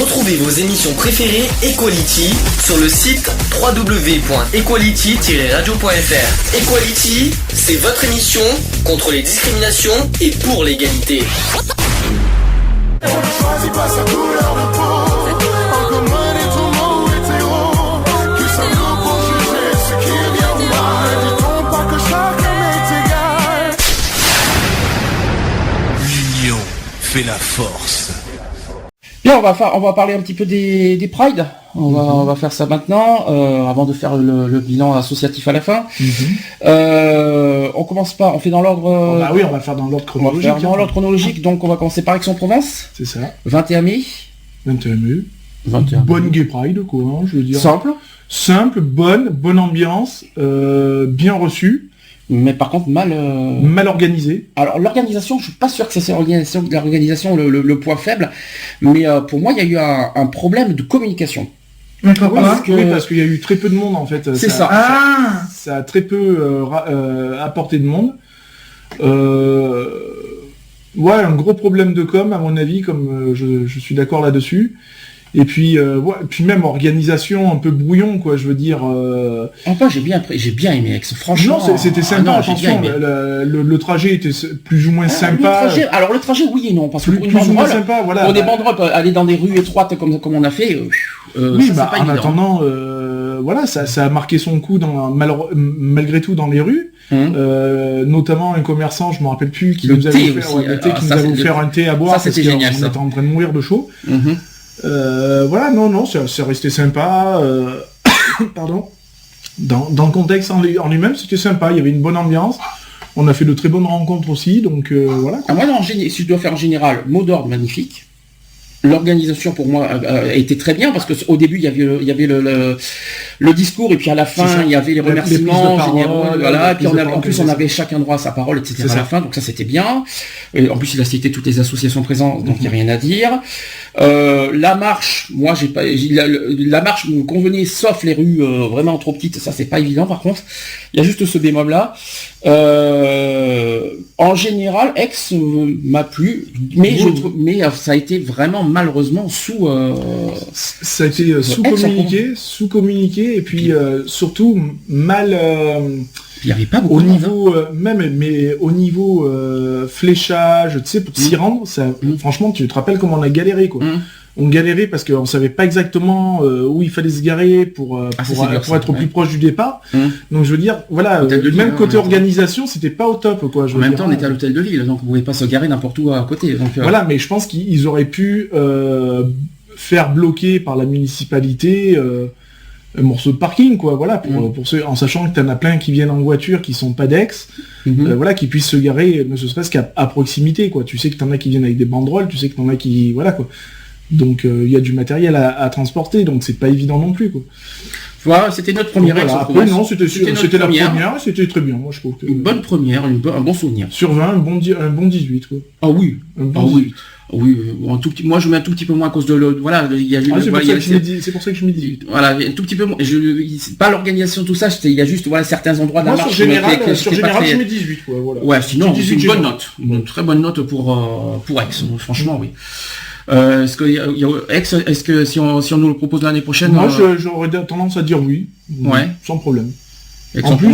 Retrouvez vos émissions préférées Equality sur le site www.equality-radio.fr. Equality, c'est votre émission contre les discriminations et pour l'égalité. On ne choisit pas sa couleur de peau. En commun et tout mot hétéro. Qui sommes-nous pour juger ce qui est bien ou mal? Dit-on pas que chacun est égal? L'union fait la force. Bien, on va parler un petit peu des Pride. On va faire ça maintenant, avant de faire le bilan associatif à la fin. On commence pas, on fait dans l'ordre... bah oui, on va faire dans l'ordre chronologique. On va faire dans l'ordre chronologique, donc on va commencer par Aix-en-Provence. C'est ça. 21 mai. 21 mai. 21 mai. Bonne Gay Pride, quoi, hein, je veux dire. Simple, bonne ambiance, bien reçue. Mais par contre mal organisé. Alors l'organisation, je suis pas sûr que c'est l'organisation le point faible, mais pour moi il y a eu un problème de communication. Parce qu'il y a eu très peu de monde en fait. C'est ça. Ça a très peu apporté de monde. Ouais, un gros problème de com à mon avis, comme je suis d'accord là-dessus. Et puis, puis même organisation un peu brouillon, quoi, je veux dire. Enfin, j'ai bien aimé Aix, franchement. Non, c'était sympa, attention, le trajet était plus ou moins sympa. Le trajet, oui et non, parce que pour une banderole, sympa, voilà. Pour des banderoles, aller dans des rues étroites comme on a fait, oui, ça, en attendant, voilà, ça a marqué son coup malgré tout dans les rues. Notamment un commerçant, je me rappelle plus, qui nous avait offert un thé à boire, ça c'était génial, on était en train de mourir de chaud. Voilà, non, c'est resté sympa. Pardon. Dans le contexte en lui-même, c'était sympa. Il y avait une bonne ambiance. On a fait de très bonnes rencontres aussi, donc voilà. Moi, si je dois faire en général, mot d'ordre magnifique. L'organisation pour moi était très bien parce que au début il y avait le discours et puis à la fin il y avait les remerciements généraux, voilà, et puis en plus on avait chacun droit à sa parole, etc. à la fin, donc ça c'était bien. Et en plus il a cité toutes les associations présentes, donc il n'y a rien à dire. La marche, moi la marche me convenait sauf les rues vraiment trop petites, ça c'est pas évident par contre. Il y a juste ce bémol là. En général, Aix m'a plu, mais ça a été vraiment malheureusement ça a été sous-communiqué, et puis surtout mal. Il n'y avait pas beaucoup au niveau mais au niveau fléchage, tu sais, pour s'y rendre, ça, franchement, tu te rappelles comment on a galéré, quoi. On galérait parce qu'on savait pas exactement où il fallait se garer pour être au plus proche du départ. Donc je veux dire, voilà, même côté organisation, c'était pas au top, quoi. En même temps, on était à l'hôtel de ville, donc on pouvait pas se garer n'importe où à côté. Donc, voilà, mais je pense qu'ils auraient pu faire bloquer par la municipalité un morceau de parking, quoi. Voilà, pour ceux, en sachant que t'en as plein qui viennent en voiture, qui sont pas d'Aix, voilà, qui puissent se garer, ne serait-ce qu'à proximité, quoi. Tu sais que t'en as qui viennent avec des banderoles, tu sais que t'en as qui, voilà, quoi. Donc il y a du matériel à transporter, donc c'est pas évident non plus, quoi. Voilà, c'était notre première. Voilà, après, non, c'était la première, c'était très bien, moi je trouve. Une bonne première, un bon souvenir. Sur 20, un bon 18, quoi. Ah oui, un bon 18. Oui, un tout petit, moi je mets un tout petit peu moins à cause de voilà, il y a c'est pour ça que je me dis. Voilà, un tout petit peu moins. Pas l'organisation, tout ça, il y a juste voilà certains endroits de la marche. Sur général, je mets 18, quoi, voilà. Ouais, sinon c'est une bonne note, une très bonne note pour Aix, franchement, oui. Est-ce que si on nous le propose l'année prochaine, moi j'aurais tendance à dire oui, sans problème. En plus,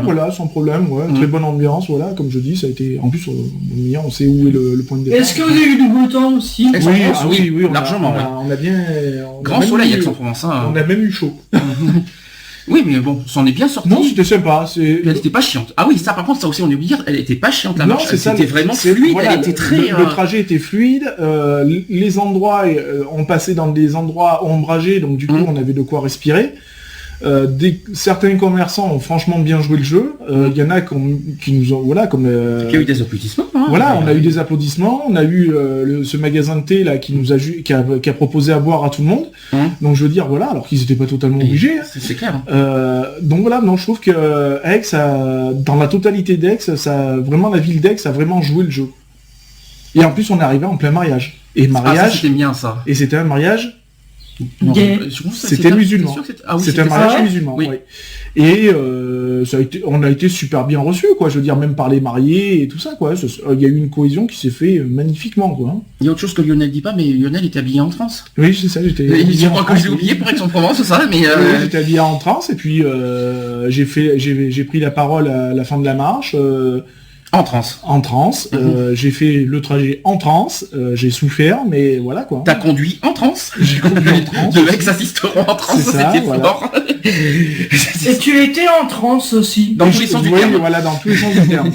voilà, sans problème, très bonne ambiance, voilà, comme je dis, ça a été. En plus, on sait où est le point de départ. Est-ce que vous avez eu du beau temps aussi? Oui, largement. On a bien. Grand soleil Aix-en-Provence. On a même eu chaud. Oui, mais bon, on est bien sorti. Non, c'était sympa. Elle était pas chiante. Ah oui, ça par contre, ça aussi on est obligé, elle était pas chiante la marche. C'était vraiment fluide, voilà, elle était très... Le trajet était fluide, les endroits, on passait dans des endroits ombragés, donc du coup on avait de quoi respirer. Certains commerçants ont franchement bien joué le jeu. Il y en a qui nous ont, voilà, comme il y a eu des applaudissements. Voilà, on a eu des applaudissements. On a eu ce magasin de thé là qui nous a qui a proposé à boire à tout le monde. Donc je veux dire, voilà, alors qu'ils n'étaient pas totalement obligés. C'est clair. Donc voilà, non, je trouve que Aix, dans la totalité d'Aix, vraiment la ville d'Aix a vraiment joué le jeu. Et en plus, on est arrivé en plein mariage. Et mariage. C'était bien ça. Et c'était un mariage. Non, c'était musulman. C'était un mariage musulman. Oui. Et on a été super bien reçus, quoi. Je veux dire, même par les mariés et tout ça, quoi. Il y a eu une cohésion qui s'est fait magnifiquement, quoi. Il y a autre chose que Lionel dit pas, mais Lionel était habillé en trance. Oui, c'est ça, j'étais. Je crois que je l'ai oublié pour Aix-en-Provence, c'est ça, mais. Oui, j'étais habillé en trance et puis j'ai pris la parole à la fin de la marche. En transe. En transe. J'ai fait le trajet en transe. J'ai souffert, mais voilà quoi. T'as conduit en transe. J'ai conduit en transe. De ex-assisteront en transe, c'était fort. Et tu étais en transe aussi. Dans tous les sens du terme. Voilà, dans tous les sens du terme.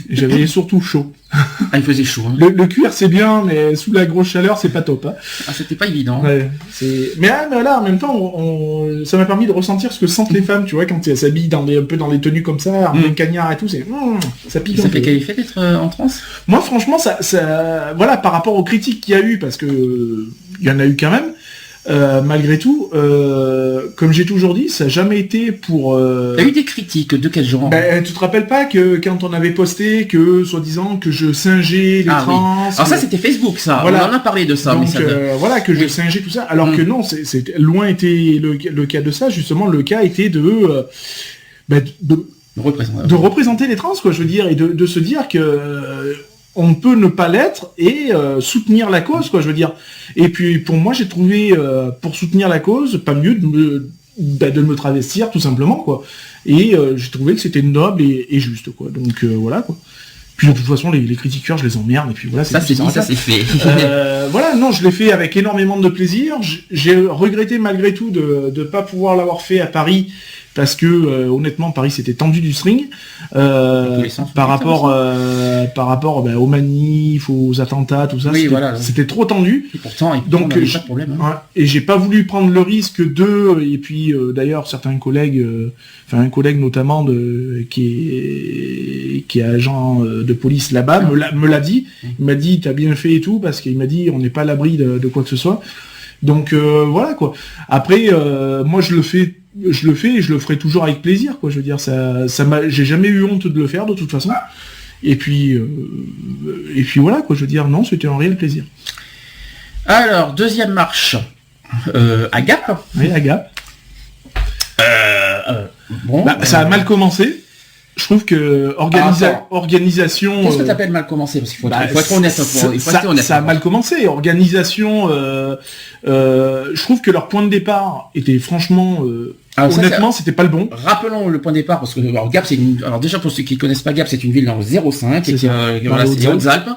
J'avais surtout chaud. Ah, il faisait chaud. Hein. Le cuir c'est bien, mais sous la grosse chaleur c'est pas top. Hein. Ah, c'était pas évident. Ouais, mais là, en même temps, ça m'a permis de ressentir ce que sentent les femmes, tu vois, quand elles s'habillent un peu dans les tenues comme ça, un cagnard et tout, ça pique. Ça fait quel effet d'être en transe ? Moi, franchement, ça, voilà, par rapport aux critiques qu'il y a eu, parce que il y en a eu quand même. Malgré tout, comme j'ai toujours dit, ça n'a jamais été pour... T'as eu des critiques de quel genre ? Tu te rappelles pas que quand on avait posté que, soi-disant, que je singeais les trans... Oui. Alors ça, c'était Facebook, ça. Voilà. On en a parlé de ça. Donc, mais ça voilà, que je singeais tout ça. Alors que non, c'est loin était le cas de ça. Justement, le cas était de représenter les trans, quoi, je veux dire, et de se dire que... on peut ne pas l'être et soutenir la cause, quoi, je veux dire. Et puis, pour moi, j'ai trouvé, pour soutenir la cause, pas mieux de me travestir, tout simplement, quoi. Et j'ai trouvé que c'était noble et juste, quoi. Donc, voilà, quoi. Puis, de toute façon, les critiqueurs, je les emmerde, et puis voilà. Ça, c'est dit, ça, c'est fait. Voilà, non, je l'ai fait avec énormément de plaisir. J'ai regretté, malgré tout, de ne pas pouvoir l'avoir fait à Paris, parce que honnêtement Paris s'était tendu du string par rapport aux manifs, aux attentats, tout ça. Oui, voilà. C'était trop tendu. Et pourtant, donc pas de problème. Hein. Et j'ai pas voulu prendre le risque et puis d'ailleurs certains collègues, un collègue notamment qui est agent de police là-bas me l'a dit. Il m'a dit t'as bien fait et tout, parce qu'il m'a dit on n'est pas à l'abri de quoi que ce soit. Donc voilà quoi. Après moi je le fais et je le ferai toujours avec plaisir, quoi. Je veux dire, j'ai jamais eu honte de le faire de toute façon. Et puis voilà, quoi. Je veux dire, non, c'était un réel plaisir. Alors, deuxième marche, à Gap. Oui, à Gap. Bon, ça a mal commencé. Je trouve que organisation... Qu'est-ce que t'appelles mal commencé ? Parce qu'il faut être honnête. Ça a mal commencé. Organisation, je trouve que leur point de départ était franchement... honnêtement, c'était pas le bon. Rappelons le point de départ, parce que Gap, alors déjà pour ceux qui connaissent pas Gap, c'est une ville dans le 05, c'est les Hautes-Alpes.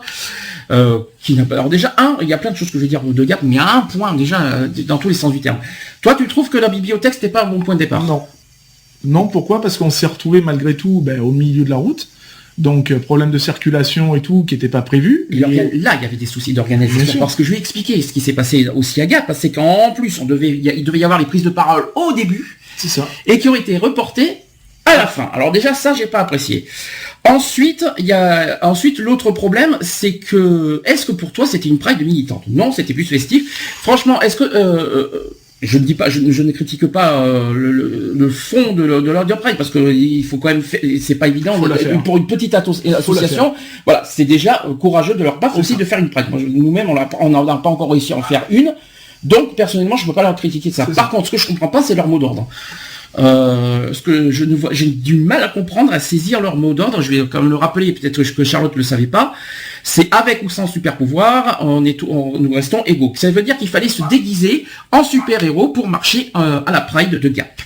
Alors déjà, il y a plein de choses que je vais dire de Gap, mais il y a un point déjà dans tous les sens du terme. Toi, tu trouves que la bibliothèque, c'était pas un bon point de départ ? Non, pourquoi ? Parce qu'on s'est retrouvé malgré tout au milieu de la route. Donc, problème de circulation et tout qui n'était pas prévu. Là, il y avait des soucis d'organisation. Parce que je vais expliquer ce qui s'est passé aussi à Gap, c'est qu'en plus, il devait y avoir les prises de parole au début. C'est ça. Et qui ont été reportées à la fin. Alors déjà, ça, j'ai pas apprécié. Ensuite, l'autre problème, c'est que, est-ce que pour toi, c'était une Pride militante ? Non, c'était plus festif. Franchement, est-ce que... je ne dis pas, je ne critique pas le fond de leur Pride, parce que il faut quand même, c'est pas évident pour une petite association. Voilà, c'est déjà courageux de leur part aussi de faire une Pride. Nous-mêmes, on n'a pas encore réussi à en faire une. Donc personnellement, je ne peux pas leur critiquer de ça. Par contre, ce que je comprends pas, c'est leur mot d'ordre. Ce que j'ai du mal à comprendre, à saisir leur mot d'ordre. Je vais quand même le rappeler, peut-être que Charlotte le savait pas. C'est avec ou sans super pouvoir, nous restons égaux. Ça veut dire qu'il fallait se déguiser en super-héros pour marcher à la Pride de Gap.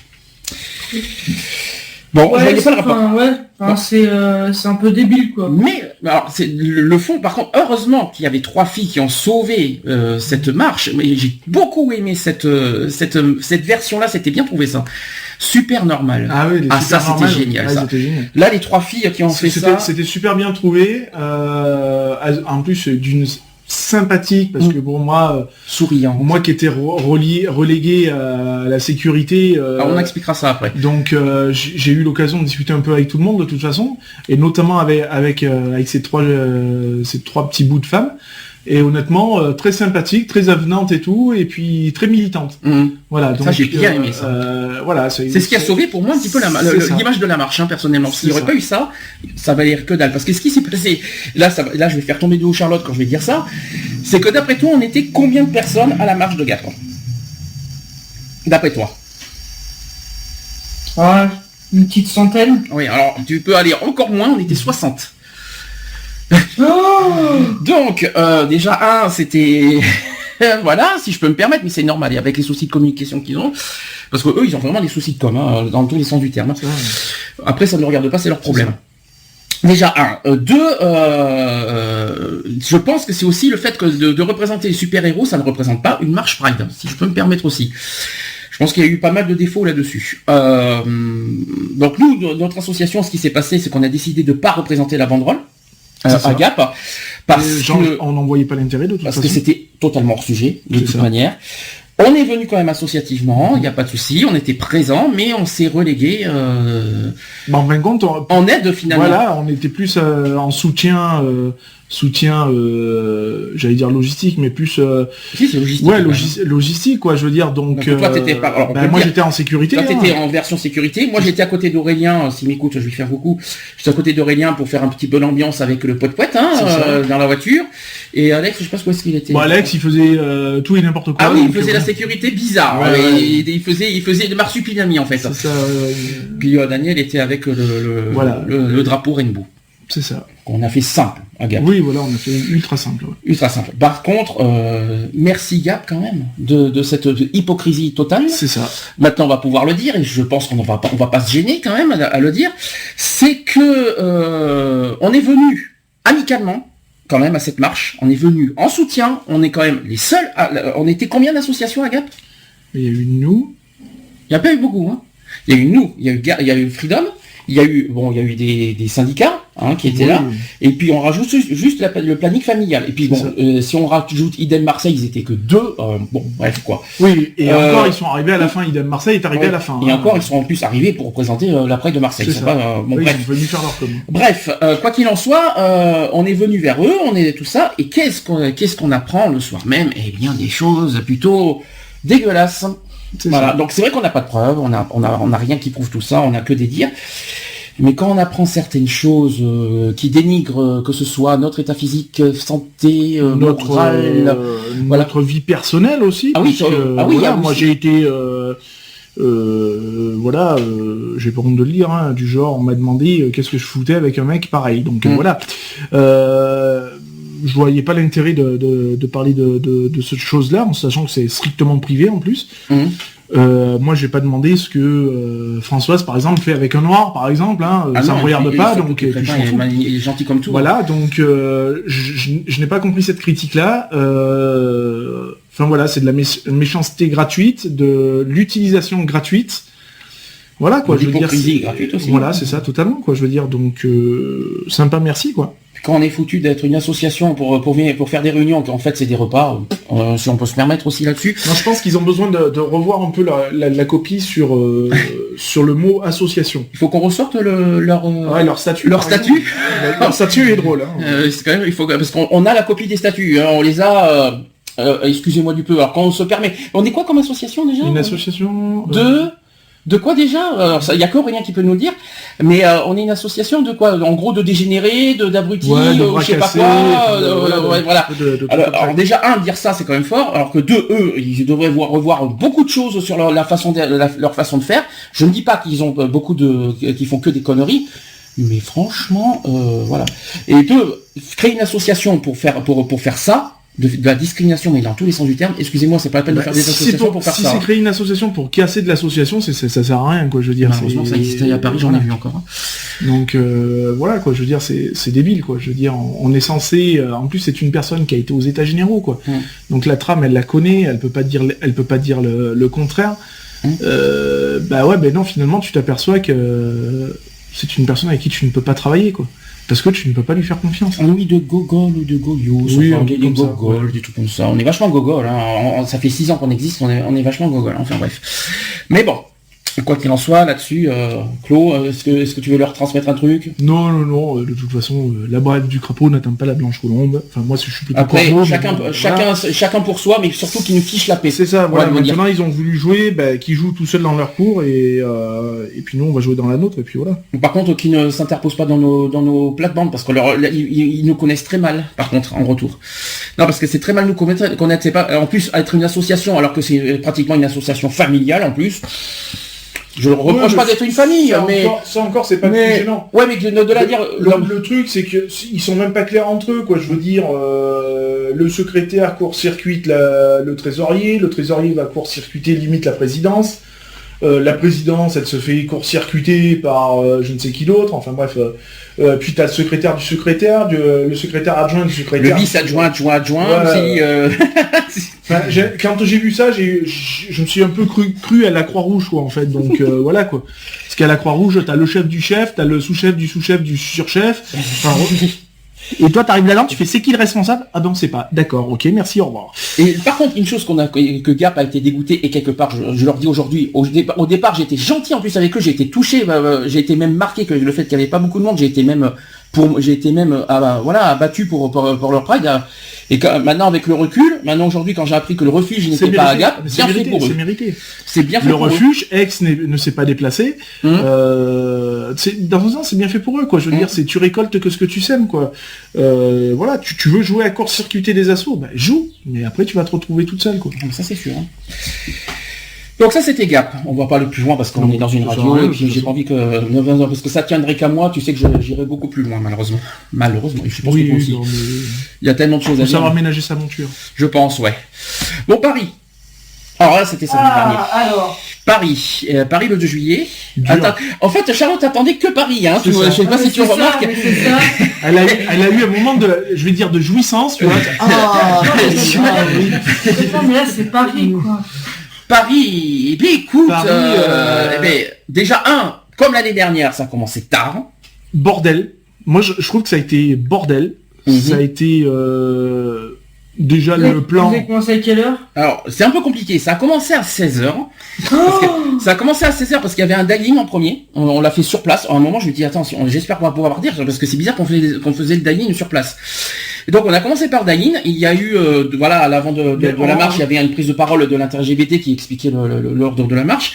Bon, je voyais pas le rapport. C'est un peu débile, quoi. Mais alors, c'est le fond. Par contre, heureusement qu'il y avait 3 filles qui ont sauvé cette marche. Mais j'ai beaucoup aimé cette version-là. C'était bien trouvé ça. Super normal. Ah oui, ça c'était génial. Ça. Là, les 3 filles qui ont fait ça, c'était super bien trouvé. En plus, d'une sympathique, parce que pour moi, souriant, moi qui étais relégué à la sécurité, on expliquera ça après. Donc j'ai eu l'occasion de discuter un peu avec tout le monde de toute façon, et notamment avec ces trois petits bouts de femmes. Et honnêtement, très sympathique, très avenante et tout, et puis très militante. Voilà. Donc, ça, j'ai bien aimé ça. Voilà. C'est ce qui a sauvé pour moi un petit peu l'image de la marche, personnellement. S'il n'y aurait pas eu ça, ça valait que dalle. Parce que ce qui s'est passé, là, je vais faire tomber de haut Charlotte quand je vais dire ça, c'est que d'après toi, on était combien de personnes à la marche de Gap ? D'après toi ? Une petite centaine. Oui, alors tu peux aller encore moins, on était 60. Oh Donc, déjà, c'était... voilà, si je peux me permettre, mais c'est normal, et avec les soucis de communication qu'ils ont, parce que eux, ils ont vraiment des soucis de com, dans tous les sens du terme. Après, ça ne regarde pas, c'est leur problème. Déjà, deux, je pense que c'est aussi le fait que de représenter les super-héros, ça ne représente pas une marche Pride, si je peux me permettre aussi. Je pense qu'il y a eu pas mal de défauts là-dessus. Donc nous, notre association, ce qui s'est passé, c'est qu'on a décidé de ne pas représenter la banderole à Gap, on n'en voyait pas l'intérêt de toute façon. Parce que c'était totalement hors sujet, de toute manière. On est venu quand même associativement, il n'y a pas de souci, on était présents, mais on s'est relégué en fin de compte, en aide finalement. Voilà, on était plus en soutien, j'allais dire logistique, mais plus si, c'est logistique. Ouais, logistique quoi, je veux dire. Donc toi, t'étais moi j'étais en sécurité. Toi t'étais en version sécurité. Moi j'étais à côté d'Aurélien, s'il m'écoute, je vais lui faire beaucoup. J'étais à côté d'Aurélien pour faire un petit peu l'ambiance avec le poète dans la voiture. Et Alex, je sais pas où est-ce qu'il était. Bon, Alex, il faisait tout et n'importe quoi. Ah oui, il faisait la sécurité bizarre. Ouais. Il faisait le marsupilami en fait. C'est ça. Puis Daniel était avec le drapeau Rainbow. C'est ça. On a fait simple à Gap. Oui, voilà, on a fait ultra simple. Ouais. Ultra simple. Par contre, merci Gap quand même de cette hypocrisie totale. C'est ça. Maintenant, on va pouvoir le dire, et je pense qu'on va pas se gêner quand même à le dire. C'est que on est venu amicalement quand même à cette marche. On est venu en soutien. On est quand même les seuls. On était combien d'associations à Gap? Il y a eu nous. Il n'y a pas eu beaucoup. Hein. Il y a eu nous. Il y a eu Freedom. Il y a eu des syndicats qui étaient là, et puis on rajoute juste le planning familial. Et puis si on rajoute Idem Marseille, ils étaient que 2. Bref quoi. Oui, et encore ils sont arrivés à la fin. Idem Marseille est arrivé à la fin. Et encore ils sont en plus arrivés pour représenter la Pride de Marseille. Ils sont venus faire leur com. Bref, quoi qu'il en soit, on est venu vers eux, on est tout ça, et qu'est-ce qu'on apprend le soir même? Eh bien des choses plutôt dégueulasses. Voilà, donc c'est vrai qu'on n'a pas de preuves, on a rien qui prouve tout ça, on n'a que des dires. Mais quand on apprend certaines choses qui dénigrent, que ce soit notre état physique, santé, morale, notre vie personnelle aussi. Ah oui, moi j'ai été, j'ai pas honte de le dire, du genre on m'a demandé qu'est-ce que je foutais avec un mec pareil. Donc voilà. Je voyais pas l'intérêt de parler de cette chose-là, en sachant que c'est strictement privé en plus. Moi, j'ai pas demandé ce que Françoise, par exemple, fait avec un noir, par exemple. Ça me regarde pas, donc il est gentil comme tout. Voilà, donc je n'ai pas compris cette critique-là. C'est de la méchanceté gratuite, de l'utilisation gratuite. Voilà quoi, je veux dire. Gratuite aussi. Voilà, c'est ça, totalement quoi. Je veux dire, donc sympa, merci quoi. Quand on est foutu d'être une association pour faire des réunions, en fait c'est des repas, si on peut se permettre aussi là-dessus. Non, je pense qu'ils ont besoin de revoir un peu la copie sur le mot association. Il faut qu'on ressorte leur statut. Leur statut. Leur statut est drôle. C'est quand même, parce qu'on a la copie des statuts, on les a. Excusez-moi du peu. Alors quand on se permet, on est quoi comme association déjà? Une association de quoi déjà? Alors il y a qu'Aurélien qui peut nous le dire, mais on est une association de quoi? En gros de dégénérés, d'abrutis, je sais pas quoi. Voilà. Alors déjà dire ça c'est quand même fort, alors que eux ils devraient revoir beaucoup de choses sur leur façon de faire. Je ne dis pas qu'ils ont qu'ils font que des conneries, mais franchement voilà. Et créer une association pour faire ça. De la discrimination, mais dans tous les sens du terme. Excusez-moi, c'est pas la peine de faire des associations pour faire ça. Si c'est créer une association pour casser de l'association, ça sert à rien, quoi. Je veux dire. Malheureusement, ça existait à Paris, j'en ai vu encore. Donc voilà, quoi. Je veux dire, c'est débile, quoi. Je veux dire, on est censé. En plus, c'est une personne qui a été aux États généraux, quoi. Donc la trame, elle la connaît. Elle peut pas dire le contraire. Non. Finalement, tu t'aperçois que c'est une personne avec qui tu ne peux pas travailler, quoi. Parce que tu ne peux pas lui faire confiance. Oui, de gogol ou de goyos, des gogol, des trucs comme ça. On est vachement gogol, ça fait 6 ans qu'on existe, on est vachement gogol, enfin bref. Mais bon, quoi qu'il en soit, là-dessus, Claude, est-ce que tu veux leur transmettre un truc? Non, de toute façon, la brève du crapaud n'atteint pas la blanche colombe. Enfin, moi, je suis plutôt après, chacun pour soi, mais surtout qu'ils nous fichent la paix. C'est ça, voilà. Maintenant, ils ont voulu jouer, qu'ils jouent tout seuls dans leur cour, et puis nous, on va jouer dans la nôtre, et puis voilà. Par contre, qu'ils ne s'interposent pas dans nos plates-bandes, parce que ils nous connaissent très mal, par contre, en retour. Non, parce que c'est très mal nous connaître, c'est pas, en plus, être une association, alors que c'est pratiquement une association familiale, en plus. Je ne reproche pas d'être une famille, mais... Ça encore, c'est pas plus gênant. Ouais, mais de la dire... Le truc, c'est que ils sont même pas clairs entre eux, quoi. Je veux dire, le secrétaire court-circuite le trésorier va court-circuiter limite la présidence. La présidence, elle se fait court-circuiter par je ne sais qui d'autre, enfin bref. Puis t'as le secrétaire du secrétaire, le secrétaire adjoint du secrétaire. Le vice-adjoint, aussi. Enfin, quand j'ai vu ça, je me suis un peu cru à la Croix-Rouge, quoi, en fait. Donc voilà, quoi. Parce qu'à la Croix-Rouge, t'as le chef du chef, t'as le sous-chef du sous-chef du surchef. Enfin, et toi, t'arrives là-dedans, tu fais c'est qui le responsable? Ah ben on sait pas. D'accord, ok, merci, au revoir. Et par contre, une chose que Gap a été dégoûté, et quelque part, je leur dis aujourd'hui, au départ, j'ai été gentil en plus avec eux, j'ai été touché, j'ai été même marqué que le fait qu'il n'y avait pas beaucoup de monde, j'ai été même abattu pour leur pride. Et maintenant, avec le recul, aujourd'hui, quand j'ai appris que le refuge n'était pas à Gap, bien fait pour eux. C'est mérité. C'est bien fait le pour eux. Le refuge, ex ne s'est pas déplacé. Dans un sens, c'est bien fait pour eux, quoi. Je veux dire, tu récoltes que ce que tu sèmes, quoi. Voilà, tu veux jouer à court-circuiter des assauts, bah, joue. Mais après, tu vas te retrouver toute seule, quoi. Ça, c'est sûr. Hein. Donc ça c'était Gap, on va pas aller plus loin parce qu'on est dans une radio et puis j'ai pas envie que parce que ça tiendrait qu'à moi, tu sais que j'irai beaucoup plus loin malheureusement. Je pense que aussi. Il y a tellement de choses à dire. Ça va ménager sa monture. Je pense, ouais. Bon, Paris. Alors là c'était samedi dernier. Alors. Paris le 2 juillet. Attends, en fait Charlotte attendait que Paris, hein. Je sais pas si tu remarques. Elle a eu un moment de jouissance, tu vois. Mais là c'est Paris, quoi. Paris, écoute, déjà comme l'année dernière, ça a commencé tard. Bordel. Moi, je trouve que ça a été bordel. Ça a été déjà le plan. Vous avez commencé à quelle heure? Alors, c'est un peu compliqué. Ça a commencé à 16h. Ça a commencé à 16h parce qu'il y avait un dining en premier. On l'a fait sur place. À un moment, je me dis, attends, j'espère qu'on va pouvoir partir parce que c'est bizarre qu'on faisait le dining sur place. Et donc on a commencé par Daline, il y a eu, à l'avant de la marche, il y avait une prise de parole de l'inter-LGBT qui expliquait l'ordre de la marche.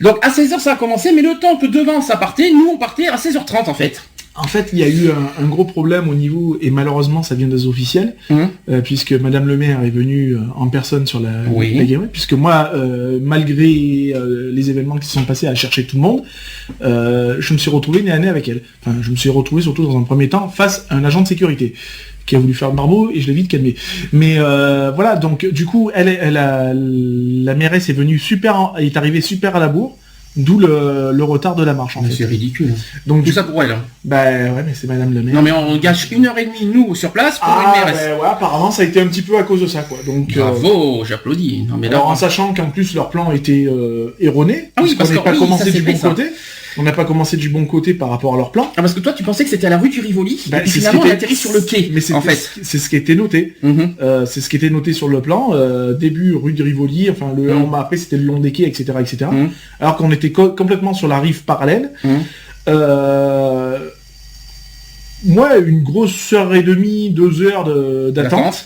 Donc à 16h ça a commencé, mais le temps que devant ça partait, nous on partait à 16h30 en fait. En fait, il y a eu un gros problème au niveau, et malheureusement ça vient des officiels, puisque Madame le maire est venue en personne sur la Game, puisque moi, malgré les événements qui se sont passés à chercher tout le monde, je me suis retrouvé nez à nez avec elle. Enfin, je me suis retrouvé surtout dans un premier temps face à un agent de sécurité qui a voulu faire le barbeau et je l'ai vite calmé. Mais voilà, donc du coup, la mairesse est venue est arrivée super à la bourre, d'où le retard de la marche en fait. C'est ridicule. Donc tout ça pour elle. Hein. Bah ouais, mais c'est Madame le maire. Non mais on gâche 1h30 nous sur place pour une mairesse. Ouais, apparemment ça a été un petit peu à cause de ça quoi. Donc bravo, j'applaudis. Non mais alors en sachant qu'en plus leur plan était erroné, parce qu'on n'a pas commencé du bon côté. On n'a pas commencé du bon côté par rapport à leur plan. Ah, parce que toi, tu pensais que c'était à la rue du Rivoli, et puis finalement, on atterrit sur le quai. Mais c'est ce qui était noté. C'est ce qui était noté sur le plan. Début rue du Rivoli, enfin, après, c'était le long des quais, etc., etc. Alors qu'on était complètement sur la rive parallèle. Moi, une grosse heure et demie, 2 heures d'attente.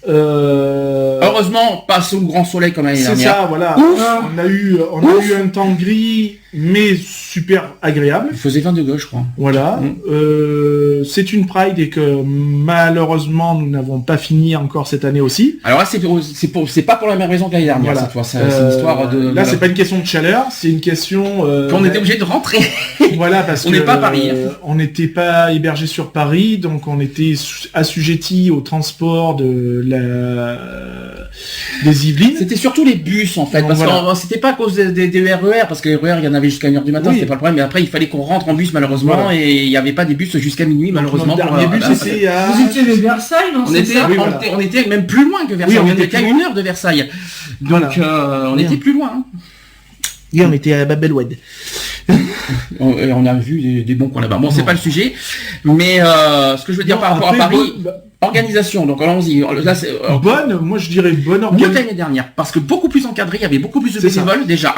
Heureusement, pas sous le grand soleil comme l'année dernière. C'est ça, voilà. On a eu un temps gris, mais super agréable. Il faisait 20 degrés, je crois. Voilà. C'est une Pride et que malheureusement, nous n'avons pas fini encore cette année aussi. Alors là, c'est pas pour la même raison que l'année dernière, cette fois. C'est une histoire de... Là, c'est pas une question de chaleur, c'est une question... qu'on était obligé de rentrer. Voilà, parce on n'est pas à Paris. On n'était pas hébergé sur Paris, donc on était assujetti au transport des Yvelines. C'était surtout les bus en fait, donc parce que c'était pas à cause des RER, parce que les RER il y en avait jusqu'à 1h du matin, c'était pas le problème, mais après il fallait qu'on rentre en bus malheureusement, et il n'y avait pas des bus jusqu'à minuit malheureusement. Vous étiez vers Versailles, non? On était même plus loin que Versailles, on était qu'à 1 heure de Versailles, donc on était plus loin. Hier on était à Babelwed. On a vu des bons coins là-bas. Bon, c'est pas le sujet, mais ce que je veux dire par rapport à Paris, organisation. Donc allons-y. Là, moi je dirais bonne organisation. L'année dernière, parce que beaucoup plus encadré, il y avait beaucoup plus de bénévoles déjà.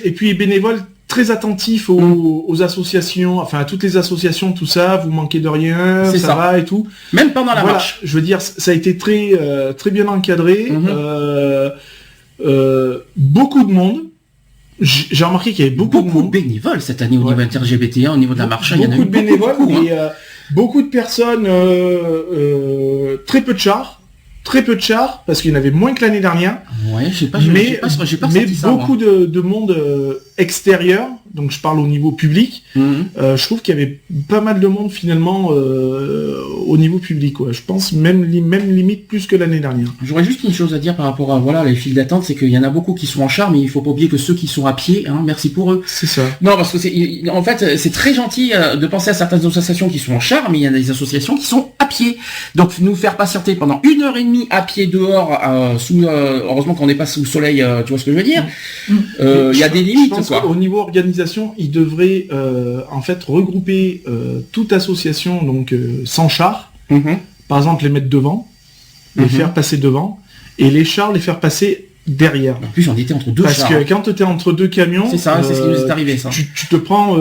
Et puis les bénévoles très attentifs aux associations, enfin à toutes les associations, tout ça. Vous manquez de rien, ça va et tout. Même pendant la marche. Je veux dire, ça a été très très bien encadré. Beaucoup de monde. J'ai remarqué qu'il y avait beaucoup de bénévoles cette année au niveau inter-LGBT, au niveau de la marche. Il y en a eu beaucoup de bénévoles, beaucoup de personnes, très peu de chars. très peu de chars, parce qu'il y en avait moins que l'année dernière. Ouais, j'ai pas mais ressenti ça, beaucoup de monde extérieur, donc je parle au niveau public, je trouve qu'il y avait pas mal de monde finalement au niveau public, quoi. Je pense même limite plus que l'année dernière. J'aurais juste une chose à dire par rapport à les files d'attente, c'est qu'il y en a beaucoup qui sont en char, mais il faut pas oublier que ceux qui sont à pied, merci pour eux. C'est ça. Non, parce que c'est très gentil de penser à certaines associations qui sont en char, mais il y a des associations qui sont à pied. Donc nous faire patienter pendant 1h30 à pied dehors, heureusement qu'on n'est pas sous le soleil, tu vois ce que je veux dire. Il y a des limites. Je pense qu'au niveau organisation, ils devraient en fait regrouper toute association donc sans char. Par exemple, les mettre devant, les faire passer devant, et les chars les faire passer derrière. En plus, on était entre deux chars. Parce que quand tu es entre deux camions, c'est ça, c'est ce qui nous est arrivé, ça. Tu te prends,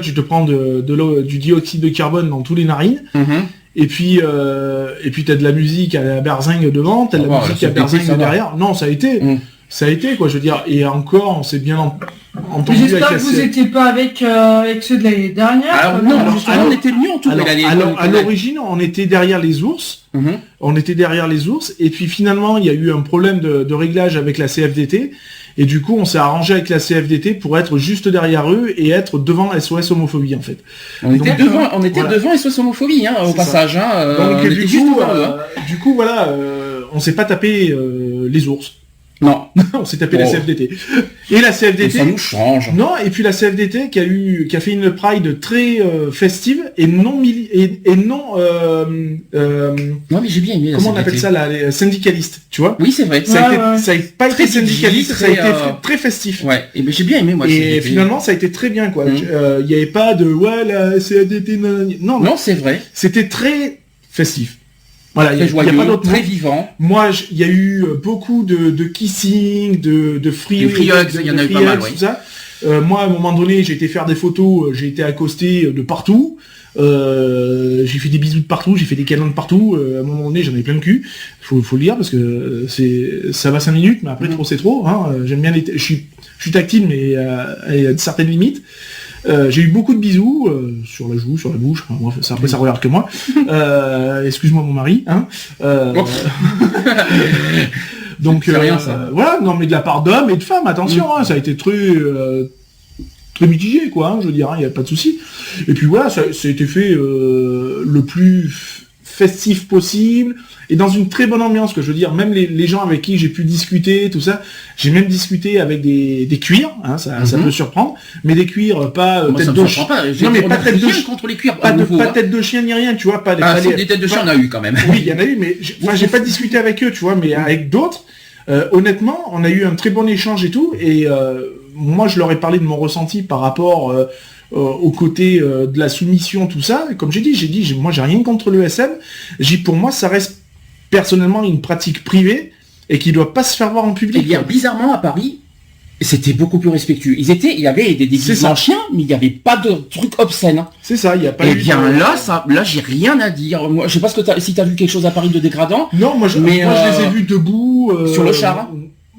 tu te prends de l'eau, du dioxyde de carbone dans tous les narines. Et puis t'as de la musique à la berzingue devant, t'as de la musique à la berzingue derrière. Non, ça a été. Ça a été, quoi, je veux dire. Et encore, on s'est bien entendu. J'espère que vous n'étiez pas avec ceux de l'année dernière. Alors non, on était mieux entourés l'année. À l'origine, on était derrière les ours. On était derrière les ours. Et puis finalement, il y a eu un problème de réglage avec la CFDT. Et du coup, on s'est arrangé avec la CFDT pour être juste derrière eux et être devant SOS Homophobie, en fait. On était devant SOS Homophobie, au passage. Donc du coup, voilà, on s'est pas tapé les ours. Non, on s'est tapé la CFDT. Et la CFDT. Ça nous change. Non, et puis la CFDT qui a fait une Pride très festive et non non, mais j'ai bien aimé. Comment on appelle ça là, les syndicalistes, tu vois? Oui, c'est vrai. Ça a pas été syndicaliste, ça a été très festif. Ouais. Et ben j'ai bien aimé moi. Et finalement, ça a été très bien, quoi. Il y avait pas de la CFDT. Non, c'est vrai. C'était très festif. Voilà, il y a pas d'autre très vivant. Moi, il y a eu beaucoup de kissing, de free hugs, il y en a eu pas mal, oui. Tout ça. Moi, à un moment donné, j'ai été faire des photos, j'ai été accosté de partout. J'ai fait des bisous de partout, j'ai fait des câlins de partout. À un moment donné, j'en ai plein le cul. Faut le dire parce que ça va 5 minutes, mais après trop c'est trop. J'aime bien je suis tactile, mais il y a certaines limites. J'ai eu beaucoup de bisous sur la joue, sur la bouche. Enfin, moi, ça regarde que moi. Excuse-moi mon mari. Donc rien, ça. voilà, non mais de la part d'hommes et de femmes, attention, ça a été très mitigé, quoi. Je veux dire, il n'y a pas de souci. Et puis voilà, ça a été fait le plus festif possible et dans une très bonne ambiance, que je veux dire, même les gens avec qui j'ai pu discuter, tout ça, j'ai même discuté avec des cuirs, ça peut surprendre, mais des cuirs pas tête de chien. Non mais pas tête de chien contre les cuirs, pas tête de chien ni rien, tu vois, pas des têtes de chien, on a eu quand même. Oui, il y en a eu, mais j'ai pas discuté avec eux, tu vois, mais avec d'autres, honnêtement, on a eu un très bon échange et tout, et moi je leur ai parlé de mon ressenti par rapport au côté de la soumission, tout ça. Comme j'ai dit, moi j'ai rien contre l'ESM. Pour moi, ça reste personnellement une pratique privée et qui doit pas se faire voir en public. Et bien, bizarrement, à Paris, c'était beaucoup plus respectueux. Il y avait des déguisements chiens, mais il n'y avait pas de trucs obscènes. C'est ça, il n'y a pas. Et bien là, j'ai rien à dire. Moi, je sais pas si t'as vu quelque chose à Paris de dégradant. Non, moi je les ai vus debout sur le char.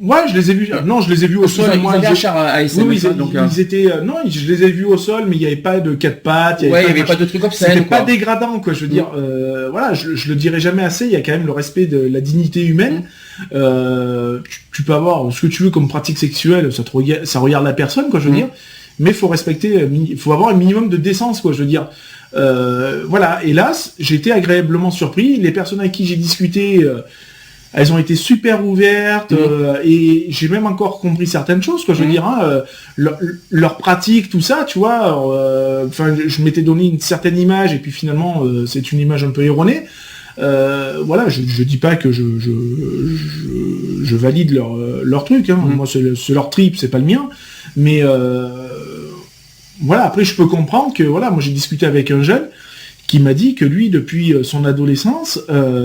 Ouais, je les ai vus. Non, je les ai vus au sol. Ils avaient un char à SM. Oui, ils étaient. Non, je les ai vus au sol, mais il n'y avait pas de 4 pattes. Il n'y avait pas de trucs obscènes. C'était pas dégradant, quoi. Je veux dire, voilà, je le dirai jamais assez. Il y a quand même le respect de la dignité humaine. Tu peux avoir ce que tu veux comme pratique sexuelle, ça regarde la personne, quoi. Je veux dire, mais faut respecter. Faut avoir un minimum de décence, quoi. Je veux dire. Voilà. Hélas, j'ai été agréablement surpris. Les personnes avec qui j'ai discuté. Elles ont été super ouvertes et j'ai même encore compris certaines choses, quoi. Je veux dire, leur pratique, tout ça, tu vois. Enfin, je m'étais donné une certaine image et puis finalement, c'est une image un peu erronée. Voilà, je dis pas que je valide leur truc. Moi, c'est leur trip, c'est pas le mien. Mais voilà. Après, je peux comprendre que voilà, moi j'ai discuté avec un jeune qui m'a dit que lui, depuis son adolescence,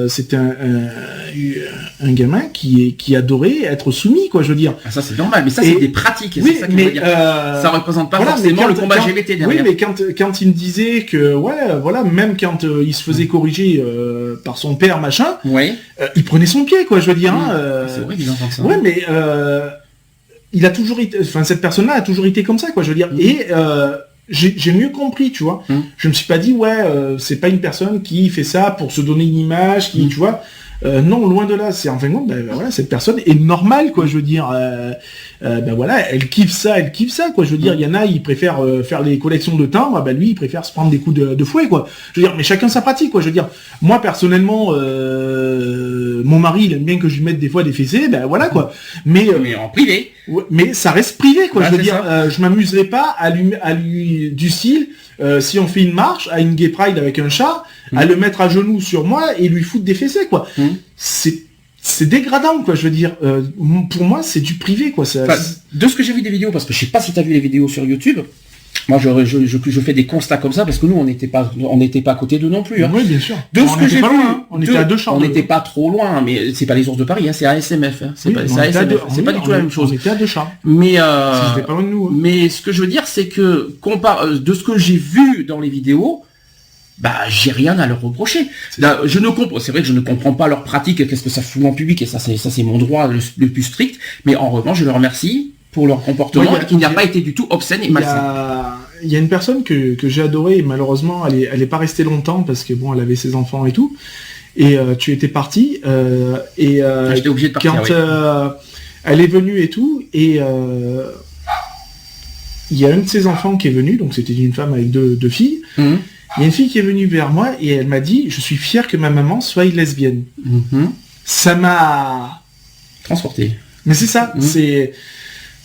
c'était un gamin qui adorait être soumis, quoi, je veux dire. Ah, ça c'est normal, mais ça c'est des pratiques, oui, c'est ça mais, ça représente pas forcément le combat LGBT derrière. Oui, mais quand il me disait que, ouais, voilà, même quand il se faisait corriger par son père, machin, il prenait son pied, quoi, je veux dire. C'est vrai qu'ils entendent ça. Ouais, mais il a toujours été, enfin, cette personne-là a toujours été comme ça, quoi, je veux dire. Et j'ai mieux compris, tu vois. Je me suis pas dit, c'est pas une personne qui fait ça pour se donner une image, tu vois. Non, loin de là, c'est en fin de compte, voilà, cette personne est normale, quoi, je veux dire, voilà, elle kiffe ça, quoi, je veux dire, il y en a, ils préfèrent faire les collections de timbres, lui, il préfère se prendre des coups de fouet, quoi. Je veux dire, mais chacun sa pratique, quoi, je veux dire, moi, personnellement, mon mari, il aime bien que je lui mette des fois des fessées, voilà, quoi. Mais en privé. Ouais, mais ça reste privé, quoi, Ouais, je veux dire, je m'amuserai pas à lui du style, si on fait une marche à une gay pride avec un chat, à le mettre à genoux sur moi et lui foutre des fessées, quoi. C'est dégradant, quoi, je veux dire. Pour moi, c'est du privé, quoi. De ce que j'ai vu des vidéos, parce que je sais pas si tu as vu les vidéos sur YouTube, moi je fais des constats comme ça, parce que nous on n'était pas à côté d'eux non plus. Hein. Oui, bien sûr. De ce que j'ai vu, on était à 2 chambres. On n'était pas trop loin, mais c'est pas les ours de Paris, hein, c'est ASMF. Hein. C'est pas ASMF, c'est pas du tout la même chose. On était à 2 chambres. Mais c'était pas loin de nous. Hein. Mais ce que je veux dire, c'est que de ce que j'ai vu dans les vidéos, j'ai rien à leur reprocher. Là, c'est vrai que je ne comprends pas leur pratique, qu'est-ce que ça fout en public, et ça c'est mon droit le plus strict, mais en revanche, je les remercie pour leur comportement, qui n'a pas été du tout obscène et malsain. Il y a une personne que j'ai adorée, et malheureusement, elle est pas restée longtemps, parce que bon, elle avait ses enfants et tout, et tu étais parti, j'étais obligé de partir, quand elle est venue et tout, et il y a un de ses enfants qui est venu, donc c'était une femme avec deux filles. Il y a une fille qui est venue vers moi et elle m'a dit « Je suis fier que ma maman soit lesbienne. Ça m'a... transporté. Mais c'est ça, c'est...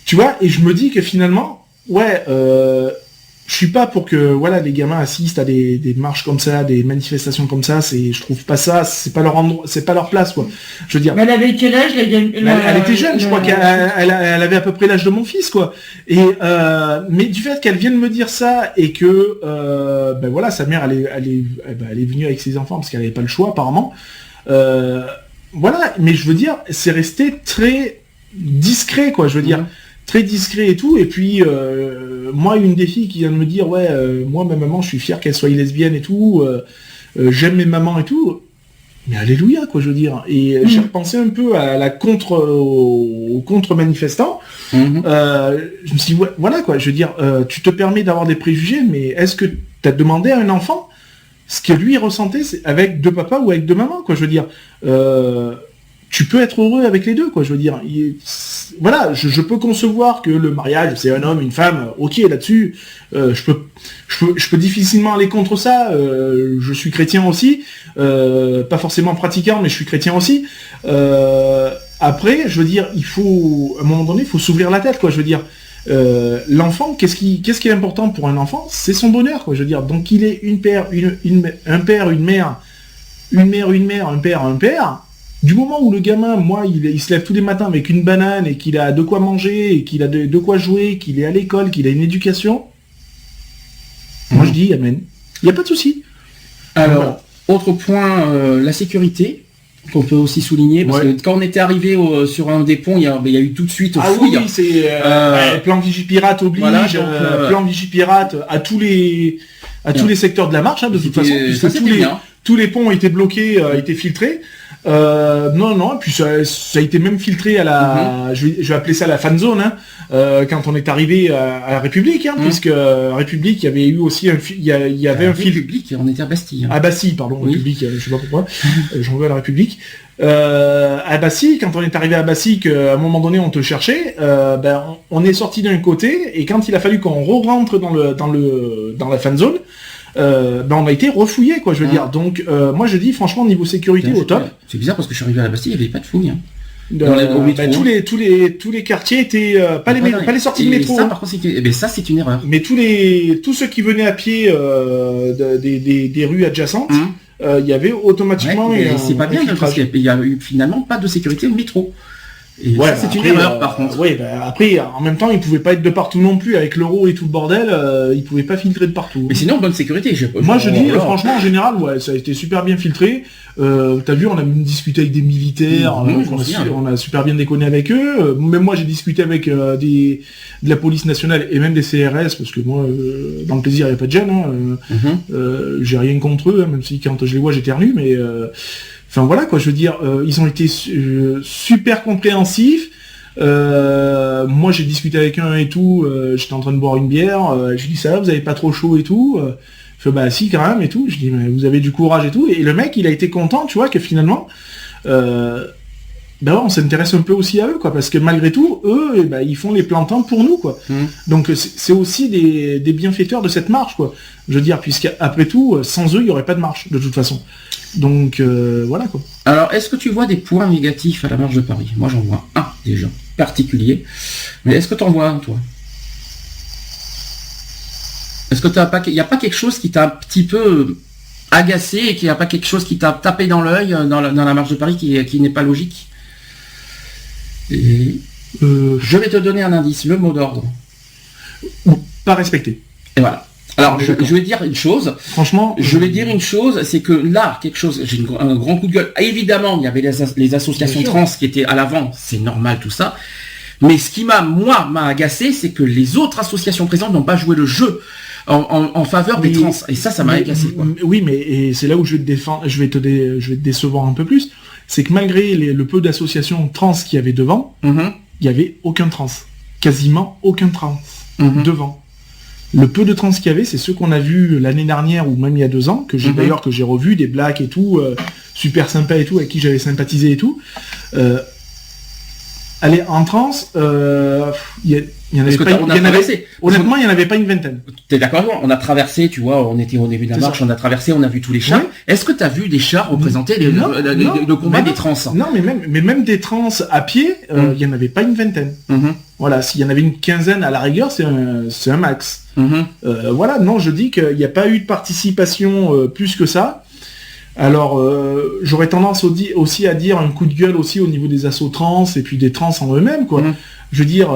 Tu vois, et je me dis que finalement, je suis pas pour que voilà les gamins assistent à des marches comme ça, des manifestations comme ça, je trouve pas ça, c'est pas leur endroit, c'est pas leur place, quoi. Je veux dire. Mais elle avait quel âge elle était jeune, je crois qu'elle avait à peu près l'âge de mon fils, quoi. Et mais du fait qu'elle vienne me dire ça et que voilà, sa mère elle est venue avec ses enfants parce qu'elle avait pas le choix apparemment. Voilà, mais je veux dire, c'est resté très discret, quoi. Je veux dire. Très discret et tout, et puis moi, une des filles qui vient de me dire moi ma maman, je suis fier qu'elle soit lesbienne et tout, j'aime mes mamans et tout, mais alléluia, quoi, je veux dire. Et j'ai repensé un peu à la aux contre-manifestants. Je me suis dit, voilà, quoi, je veux dire, tu te permets d'avoir des préjugés, mais est-ce que tu as demandé à un enfant ce que lui ressentait avec 2 papas ou avec 2 mamans, quoi, je veux dire. Tu peux être heureux avec les deux, quoi, je veux dire. Voilà, je peux concevoir que le mariage, c'est un homme, une femme, ok, là-dessus, je peux difficilement aller contre ça, je suis chrétien aussi, pas forcément pratiquant, mais je suis chrétien aussi. Après, je veux dire, à un moment donné, il faut s'ouvrir la tête, quoi, je veux dire. L'enfant, qu'est-ce qui est important pour un enfant? C'est son bonheur, quoi, je veux dire. Donc qu'il ait un père, une mère, un père, du moment où le gamin, moi, il se lève tous les matins avec une banane et qu'il a de quoi manger, et qu'il a de quoi jouer, qu'il est à l'école, qu'il a une éducation, moi je dis amen. Il n'y a pas de souci. Alors, autre point, la sécurité, qu'on peut aussi souligner, parce que quand on était arrivé sur un des ponts, il y a eu tout de suite fouille. Oui, c'est plan Vigipirate oblige, voilà, plan Vigipirate à tous les secteurs de la marche, hein, de toute façon, puisque tous les ponts ont été bloqués, étaient filtrés. Non, et puis ça a été même filtré à la, je vais appeler ça la fan zone, hein, quand on est arrivé à la République, hein, puisque à République, il y avait eu aussi un République, on était à Bastille. Hein. À Bastille, pardon, République, je sais pas pourquoi, j'en veux à la République. À Bastille, quand on est arrivé à Bastille, qu'à un moment donné on te cherchait, on est sorti d'un côté, et quand il a fallu qu'on re-rentre dans la fan zone, on a été refouillé, quoi, je veux dire. Donc moi je dis franchement niveau sécurité au top. C'est bizarre parce que je suis arrivé à la Bastille, il n'y avait pas de fouille. Hein. Tous les quartiers étaient pas les sorties de métro. Ça, par contre, c'est une erreur. Mais tous ceux qui venaient à pied des rues adjacentes, il y avait automatiquement. C'est pas bien parce qu'il y a eu finalement pas de sécurité au métro. Et ça, c'est une erreur, par contre. Après, en même temps, ils pouvaient pas être de partout non plus, avec l'euro et tout le bordel, ils pouvaient pas filtrer de partout. Mais sinon, bonne sécurité. Moi, je dis, franchement, en général, ça a été super bien filtré. T'as vu, on a même discuté avec des militaires, on a super bien déconné avec eux. Même moi, j'ai discuté avec de la police nationale et même des CRS, parce que moi, dans le plaisir, il n'y a pas de gêne. J'ai rien contre eux, même si quand je les vois, j'éternue, mais... Enfin voilà, quoi, je veux dire, ils ont été super compréhensifs. Moi j'ai discuté avec un et tout, j'étais en train de boire une bière, je lui dis ça va, vous avez pas trop chaud et tout. Je fais bah si quand même et tout, je dis mais vous avez du courage et tout. Et le mec il a été content, tu vois, que finalement, on s'intéresse un peu aussi à eux, quoi, parce que malgré tout, eux, ils font les plantins pour nous, quoi. Donc c'est aussi des bienfaiteurs de cette marche, quoi. Je veux dire, puisqu'après tout, sans eux, il n'y aurait pas de marche, de toute façon. Donc voilà, quoi. Alors, est-ce que tu vois des points négatifs à la marche de Paris? Moi, j'en vois un, déjà, particulier. Mais est-ce que tu en vois un, toi? Est-ce que il n'y a pas quelque chose qui t'a un petit peu agacé et qu'il n'y a pas quelque chose qui t'a tapé dans l'œil dans la marche de Paris qui n'est pas logique? Et je vais te donner un indice, le mot d'ordre. Pas respecté. Et voilà. Alors, je vais dire une chose. Franchement, c'est que là, j'ai un grand coup de gueule. Évidemment, il y avait les associations trans qui étaient à l'avant, c'est normal tout ça. Mais ce qui m'a agacé, c'est que les autres associations présentes n'ont pas joué le jeu en faveur des trans. Et ça m'a agacé, quoi. Oui, mais et c'est là où je vais te décevoir un peu plus. C'est que malgré le peu d'associations trans qu'il y avait devant, il n'y avait aucun trans. Quasiment aucun trans devant. Le peu de trans qu'il y avait, c'est ceux qu'on a vus l'année dernière ou même il y a 2 ans, que j'ai revu, des blacks et tout, super sympa et tout, avec qui j'avais sympathisé et tout. Allez, en trans, il y en avait pas. Honnêtement, il n'y en avait pas une vingtaine. T'es d'accord? On a traversé, tu vois, on était au début de la marche, on a traversé, on a vu tous les chars. Oui. Est-ce que tu as vu des chars représenter le combat des trans? Non, mais même des trans à pied, il n'y en avait pas une vingtaine. Voilà, s'il y en avait une quinzaine à la rigueur, c'est un max. Voilà, non, je dis qu'il n'y a pas eu de participation plus que ça. Alors, j'aurais tendance aussi à dire un coup de gueule aussi au niveau des assos trans et puis des trans en eux-mêmes, quoi. Je veux dire,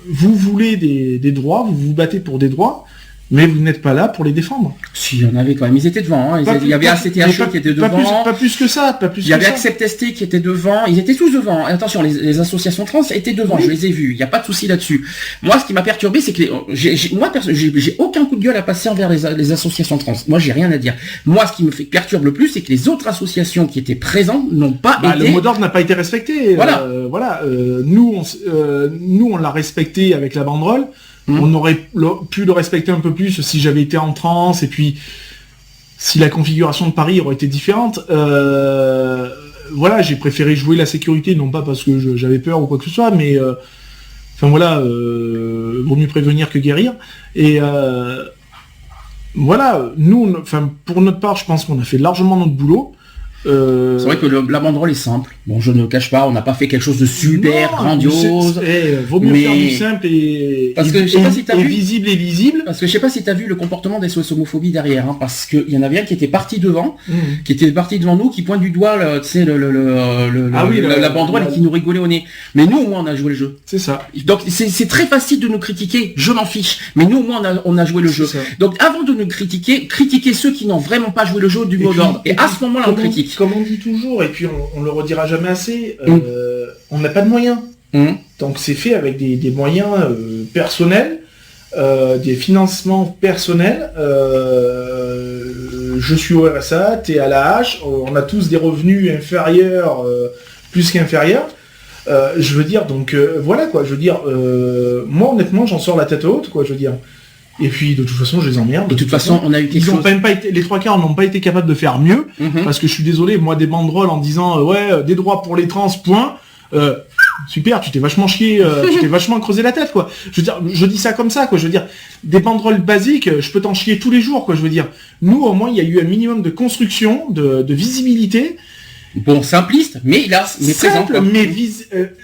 vous voulez des droits, vous vous battez pour des droits, mais vous n'êtes pas là pour les défendre. Si, il y en avait quand même. Ils étaient devant. Hein. Il y avait ACTHE qui était devant. Pas plus que ça. Il y avait Accept ST qui était devant. Ils étaient tous devant. Et attention, les associations trans étaient devant. Oui. Je les ai vus. Il n'y a pas de souci là-dessus. Moi, ce qui m'a perturbé, c'est que j'ai aucun coup de gueule à passer envers les associations trans. Moi, j'ai rien à dire. Moi, ce qui me perturbe le plus, c'est que les autres associations qui étaient présentes n'ont pas été... Le mot d'ordre n'a pas été respecté. Voilà. Nous, on l'a respecté avec la banderole. On aurait pu le respecter un peu plus si j'avais été en trans et puis si la configuration de Paris aurait été différente. Voilà, j'ai préféré jouer la sécurité, non pas parce que j'avais peur ou quoi que ce soit, mais vaut mieux prévenir que guérir. Et voilà, nous, pour notre part, je pense qu'on a fait largement notre boulot. C'est vrai que la banderole est simple. Bon, je ne cache pas, on n'a pas fait quelque chose de super grandiose. Vaut mieux faire du simple et visible et lisible. Parce que je sais pas si tu as vu le comportement des SOS homophobie derrière, hein, parce qu'il y en avait un qui était parti devant, nous, qui pointe du doigt, la banderole et qui nous rigolait au nez. Mais nous, au moins, on a joué le jeu. C'est ça. Donc, c'est très facile de nous critiquer, je m'en fiche. Mais nous, au moins, on a joué le jeu. Donc, avant de nous critiquer ceux qui n'ont vraiment pas joué le jeu du mot d'ordre. Et à ce moment-là, on critique. Comme on dit toujours, et puis on le redira jamais assez, on n'a pas de moyens. Donc c'est fait avec des moyens personnels, des financements personnels. Je suis au RSA, t'es à la hache, on a tous des revenus inférieurs, plus qu'inférieurs. Je veux dire, donc voilà quoi, je veux dire, moi honnêtement j'en sors la tête haute, quoi, je veux dire. Et puis de toute façon je les emmerde. De toute façon on a eu quelque chose. Les 3/4 n'ont pas été capables de faire mieux, parce que je suis désolé, moi des banderoles en disant des droits pour les trans, point. Super, tu t'es vachement chié, tu t'es vachement creusé la tête, quoi. Je veux dire, je dis ça comme ça, quoi. Je veux dire, des banderoles basiques, je peux t'en chier tous les jours, quoi. Je veux dire, nous au moins il y a eu un minimum de construction, de visibilité. Bon, simpliste, mais simple,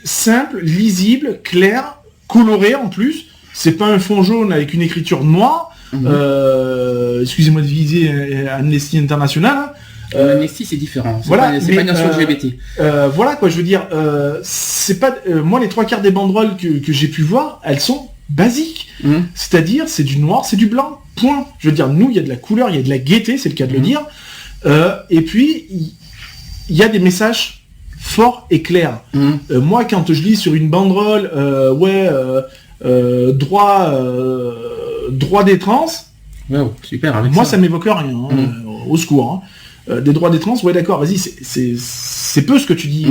simple, lisible, clair, coloré en plus. C'est pas un fond jaune avec une écriture noire. Excusez-moi de viser Amnesty International. Amnesty, c'est différent. C'est voilà, pas une nation LGBT. Voilà quoi, je veux dire, c'est pas. Moi, les 3/4 des banderoles que j'ai pu voir, elles sont basiques. C'est-à-dire, c'est du noir, c'est du blanc. Point. Je veux dire, nous, il y a de la couleur, il y a de la gaieté, c'est le cas de le dire. Et puis, il y a des messages forts et clairs. Moi, quand je lis sur une banderole, droit des trans, super, moi ça m'évoque rien, au secours. Des droits des trans, ouais d'accord, vas-y, c'est peu ce que tu dis,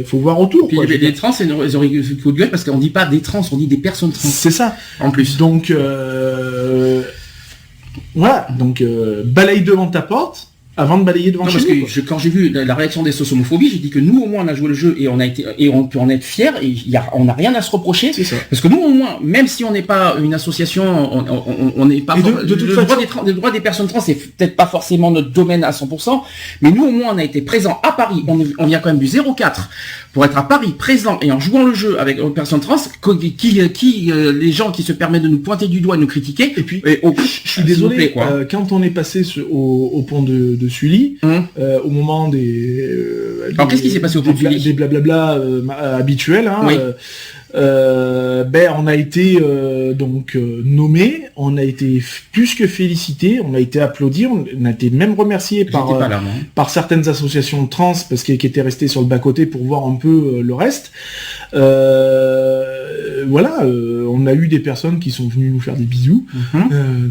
faut voir autour. Puis, les trans, ils auraient coup de gueule parce qu'on dit pas des trans, on dit des personnes trans. C'est ça. En plus. Donc, voilà, donc balaye devant ta porte, avant de balayer devant non, chez parce nous. Que quand j'ai vu la réaction des sociomophobies, j'ai dit que nous au moins on a joué le jeu et on peut en être fiers et on n'a rien à se reprocher. C'est ça. Parce que nous au moins, même si on n'est pas une association, on n'est pas de toute façon, le droit des personnes trans, c'est peut-être pas forcément notre domaine à 100%, mais nous au moins on a été présents à Paris. On vient quand même du 04 pour être à Paris présent et en jouant le jeu avec une personne trans, les gens qui se permettent de nous pointer du doigt et nous critiquer. Et puis, je suis désolé, quand on est passé au pont de Sully, au moment des... Alors qu'est-ce qui s'est passé au pont de Sully ? Des blablabla habituels, hein, oui. On a été nommé, on a été plus que félicité, on a été applaudi, on a été même remercié par certaines associations trans parce qui étaient restées sur le bas-côté pour voir un peu le reste. On a eu des personnes qui sont venues nous faire des bisous.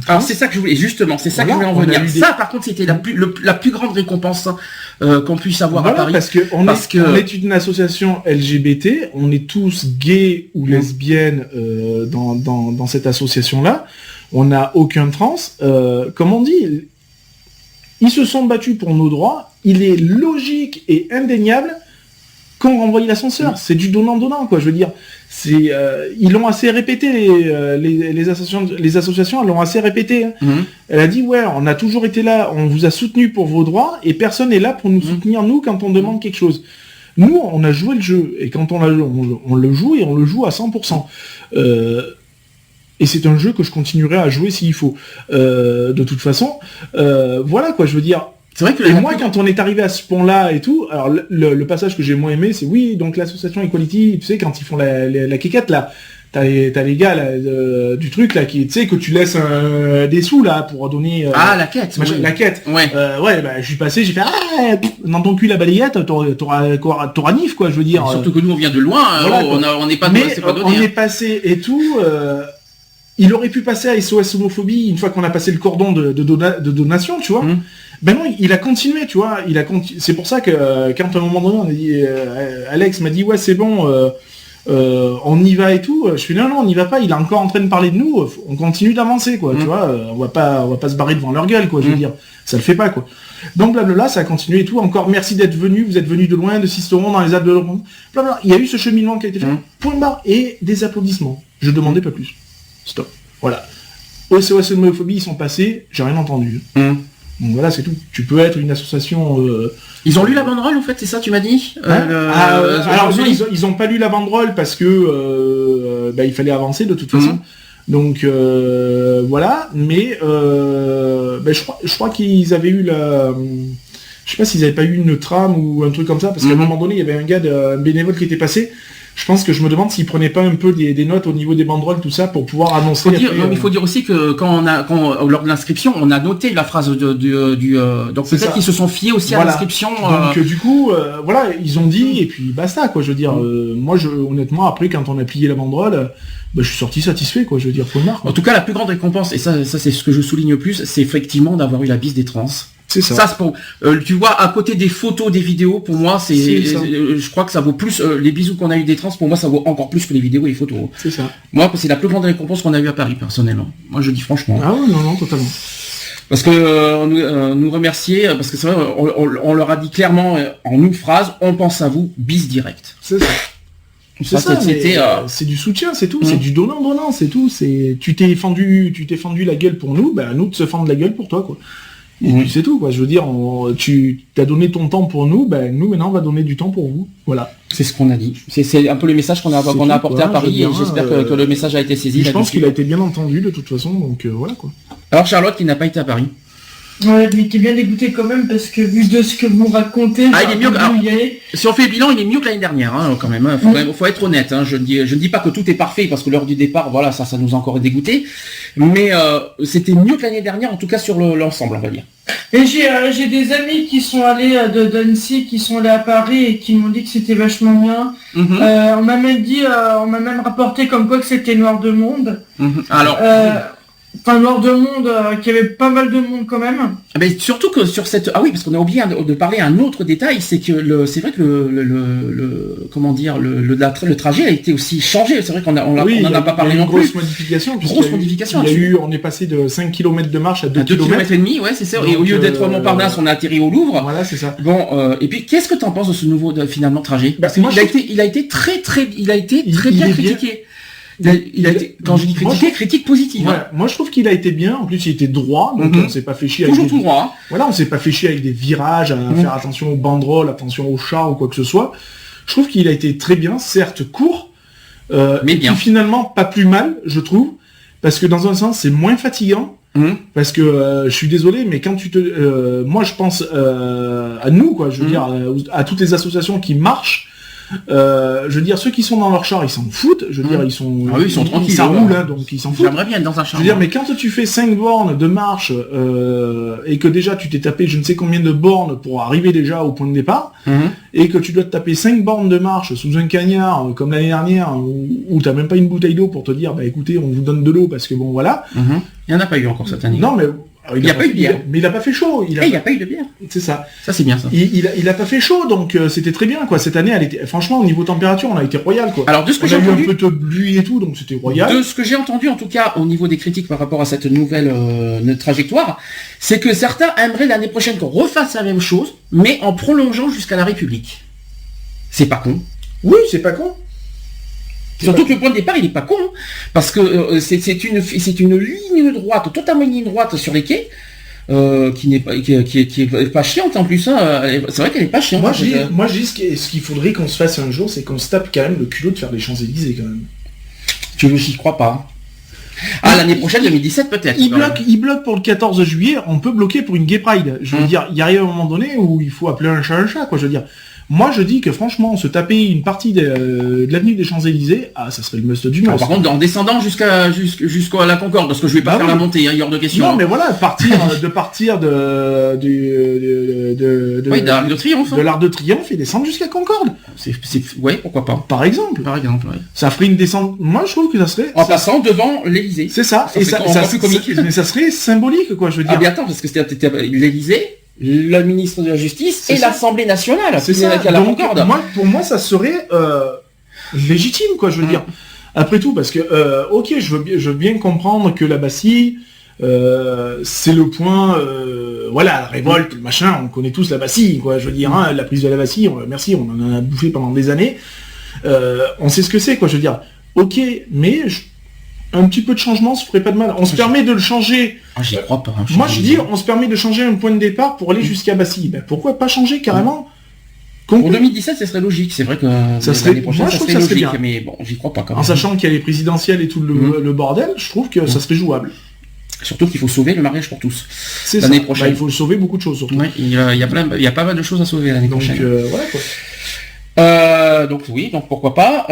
Alors c'est ça que je voulais, justement, c'est ça que je voulais en venir. Ça par contre c'était la plus grande récompense qu'on puisse avoir à Paris. Parce que on est une association LGBT, on est tous gays ou lesbiennes dans cette association-là. On n'a aucun trans. Comme on dit, ils se sont battus pour nos droits. Il est logique et indéniable qu'on renvoie l'ascenseur. C'est du donnant-donnant, quoi. Je veux dire, ils l'ont assez répété, les associations, elles l'ont assez répété. Hein. Elle a dit, ouais, on a toujours été là, on vous a soutenu pour vos droits, et personne n'est là pour nous soutenir, nous, quand on demande quelque chose. Nous, on a joué le jeu, et quand on le joue, et on le joue à 100%. Et c'est un jeu que je continuerai à jouer s'il faut. De toute façon, voilà, quoi, je veux dire... C'est vrai que quand on est arrivé à ce pont-là et tout, alors le passage que j'ai moins aimé, c'est donc l'association Equality, tu sais, quand ils font la quéquette, là, t'as les gars là, du truc là qui, tu sais, que tu laisses des sous là pour donner la quête, la quête. Ouais. Je suis passé, j'ai fait dans ton cul la balayette, t'auras nif, quoi, je veux dire. Surtout que nous on vient de loin, voilà, on n'est pas on est passé et tout. Il aurait pu passer à SOS homophobie une fois qu'on a passé le cordon de donation, tu vois. Ben non, il a continué, tu vois. C'est pour ça que quand à un moment donné, on a dit, Alex m'a dit, ouais, c'est bon, on y va et tout. Je fais non, on n'y va pas. Il est encore en train de parler de nous. On continue d'avancer, quoi. Tu vois, on va pas se barrer devant leur gueule, quoi. Je veux dire, ça le fait pas, quoi. Donc blablabla, ça a continué et tout. Encore merci d'être venu. Vous êtes venu de loin, de Sisteron, dans les Alpes de l'Europe. Blablabla. Il y a eu ce cheminement qui a été fait. Point barre et des applaudissements. Je demandais pas plus. Stop. Voilà. SOS homophobie, ils sont passés. J'ai rien entendu. Donc voilà, c'est tout. Tu peux être une association... Ils ont lu la banderole, en fait, c'est ça, tu m'as dit alors non, ils ont pas lu la banderole parce que il fallait avancer de toute façon. Donc voilà, mais je crois qu'ils avaient eu la... Je sais pas s'ils avaient pas eu une trame ou un truc comme ça, parce qu'à un moment donné, il y avait un bénévole qui était passé. Je pense que je me demande s'ils prenaient pas un peu des notes au niveau des banderoles, tout ça, pour pouvoir annoncer. Il faut dire aussi que lors de l'inscription, on a noté la phrase donc peut-être qu'ils se sont fiés aussi à l'inscription. Donc du coup, voilà, ils ont dit et puis basta, quoi. Je veux dire, moi, honnêtement, après, quand on a plié la banderole, je suis sorti satisfait, quoi. Je veux dire, faut le marque. En tout cas, la plus grande récompense, et ça c'est ce que je souligne le plus, c'est effectivement d'avoir eu la bise des trans. C'est ça. Ça c'est pour, tu vois, à côté des photos, des vidéos, pour moi, je crois que ça vaut plus, les bisous qu'on a eu des trans, pour moi, ça vaut encore plus que les vidéos et les photos. C'est ça. Moi, c'est la plus grande récompense qu'on a eu à Paris, personnellement. Moi, je dis franchement. Ah ouais, non, totalement. Parce que nous remercier, parce que c'est vrai, on leur a dit clairement, en une phrase, on pense à vous, bis direct. C'est ça. C'est du soutien, c'est tout. C'est du donnant, c'est tout. Tu t'es fendu la gueule pour nous, à nous de se fendre la gueule pour toi, quoi. Et puis c'est tout, quoi. Je veux dire, tu t'as donné ton temps pour nous, nous maintenant on va donner du temps pour vous. Voilà. C'est ce qu'on a dit. C'est un peu le message qu'on a apporté à Paris, et j'espère que le message a été saisi. Je pense qu'il a été bien entendu de toute façon, donc voilà, quoi. Alors Charlotte qui n'a pas été à Paris. Ouais, mais qui est bien dégoûté quand même, parce que vu de ce que vous racontez... il est mieux que... Si on fait le bilan, il est mieux que l'année dernière, quand même. Faut être honnête. Je ne dis pas que tout est parfait, parce que l'heure du départ, voilà, ça nous a encore dégoûté. Mais c'était mieux que l'année dernière, en tout cas sur l'ensemble, on va dire. Et j'ai des amis qui sont allés d'Annecy, qui sont allés à Paris, et qui m'ont dit que c'était vachement bien. On m'a même rapporté comme quoi que c'était noir de monde. Alors... enfin l'heure de monde, qu'il y avait pas mal de monde quand même. Mais surtout que sur cette... Ah oui, parce qu'on a oublié de parler un autre détail, c'est que c'est vrai que le trajet a été aussi changé. C'est vrai qu'on n'en a pas parlé non plus. Grosse modification. On est passé de 5 km de marche à 2 km et demi, ouais, c'est ça. Donc, et au lieu d'être à Montparnasse, on a atterri au Louvre. Voilà, c'est ça. Bon, et puis qu'est-ce que tu en penses de ce nouveau finalement trajet? Parce qu'il a été très bien critiqué. Quand je dis critiqué, critique positive. Ouais, moi je trouve qu'il a été bien. En plus, il était droit, donc on s'est pas fait chier. Toujours tout droit. Voilà, on s'est pas fait chier avec des virages, à faire attention aux banderoles, attention aux chars ou quoi que ce soit. Je trouve qu'il a été très bien, certes court, mais bien. Finalement pas plus mal, je trouve, parce que dans un sens c'est moins fatigant. Parce que je suis désolé, mais quand moi je pense à nous, quoi. Je veux dire à toutes les associations qui marchent. Je veux dire, ceux qui sont dans leur char, ils s'en foutent. Je veux dire, ils sont tranquilles, ça roule, hein, donc ils s'en foutent. J'aimerais bien être dans un char. Je veux dire, mais quand tu fais 5 bornes de marche et que déjà tu t'es tapé je ne sais combien de bornes pour arriver déjà au point de départ, et que tu dois te taper 5 bornes de marche sous un cagnard comme l'année dernière où t'as même pas une bouteille d'eau pour te dire bah écoutez, on vous donne de l'eau parce que bon voilà. Il n'y en a pas eu encore cette année. Non mais il n'y a pas eu de bière. Mais il n'a pas fait chaud. Il n'y a pas eu de bière. C'est ça. Ça, c'est bien, ça. Il a pas fait chaud, donc c'était très bien, quoi. Cette année, franchement, au niveau température, on a été royal, quoi. Alors, de ce que j'ai entendu... eu un peu de pluie et tout, donc c'était royal. De ce que j'ai entendu, en tout cas, au niveau des critiques par rapport à cette nouvelle trajectoire, c'est que certains aimeraient l'année prochaine qu'on refasse la même chose, mais en prolongeant jusqu'à la République. C'est pas con. Oui, c'est pas con. Surtout que le point de départ, il est pas con, parce que c'est une ligne droite, totalement une ligne droite sur les quais, qui est pas chiante en plus. Hein. C'est vrai qu'elle est pas chiante. Moi, je dis ce qu'il faudrait qu'on se fasse un jour, c'est qu'on se tape quand même le culot de faire des Champs-Élysées quand même. J'y crois pas. Ah, l'année prochaine, 2017 peut-être. Il bloque pour le 14 juillet, on peut bloquer pour une Gay Pride. Je veux dire, il y arrive un moment donné où il faut appeler un chat, quoi. Je veux dire. Moi, je dis que franchement, se taper une partie de l'avenue des Champs-Élysées, ça serait le must du must. Par contre, en descendant jusqu'à la Concorde, parce que je vais pas faire la montée, il y a hors de question. Non, mais voilà, partir de l'Arc de Triomphe. De l'Arc de Triomphe et descendre jusqu'à Concorde. Ouais, pourquoi pas. Par exemple. Ouais. Ça ferait une descente. Moi, je trouve que ça serait. En passant devant l'Élysée. C'est ça. Et ça plus comique. Mais ça serait symbolique, quoi, je veux dire. Ah, mais attends, parce que c'était l'Élysée. Le ministre de la Justice et l'Assemblée nationale. C'est ça. Donc, pour moi, ça serait légitime, quoi. Je veux dire. Après tout, parce que ok, je veux bien comprendre que la Bastille, c'est le point. Voilà, la révolte, le machin. On connaît tous la Bastille, quoi. Je veux dire, hein, la prise de la Bastille. Merci, on en a bouffé pendant des années. On sait ce que c'est, quoi. Je veux dire. Ok, mais un petit peu de changement, ça ferait pas de mal. On se permet de le changer. J'y crois pas. Moi, je dis, on se permet de changer un point de départ pour aller jusqu'à Bastille. Ben, pourquoi pas changer carrément Pour 2017, ça serait logique. C'est vrai que ça serait, l'année prochaine, moi, ça serait logique, bien. Mais bon, j'y crois pas quand même. En sachant qu'il y a les présidentielles et tout le bordel, je trouve que ça serait jouable. Surtout qu'il faut sauver le mariage pour tous. C'est l'année prochaine. Il faut sauver beaucoup de choses, surtout. Ouais, il y a pas mal de choses à sauver l'année prochaine. Voilà, quoi. Donc oui, donc pourquoi pas.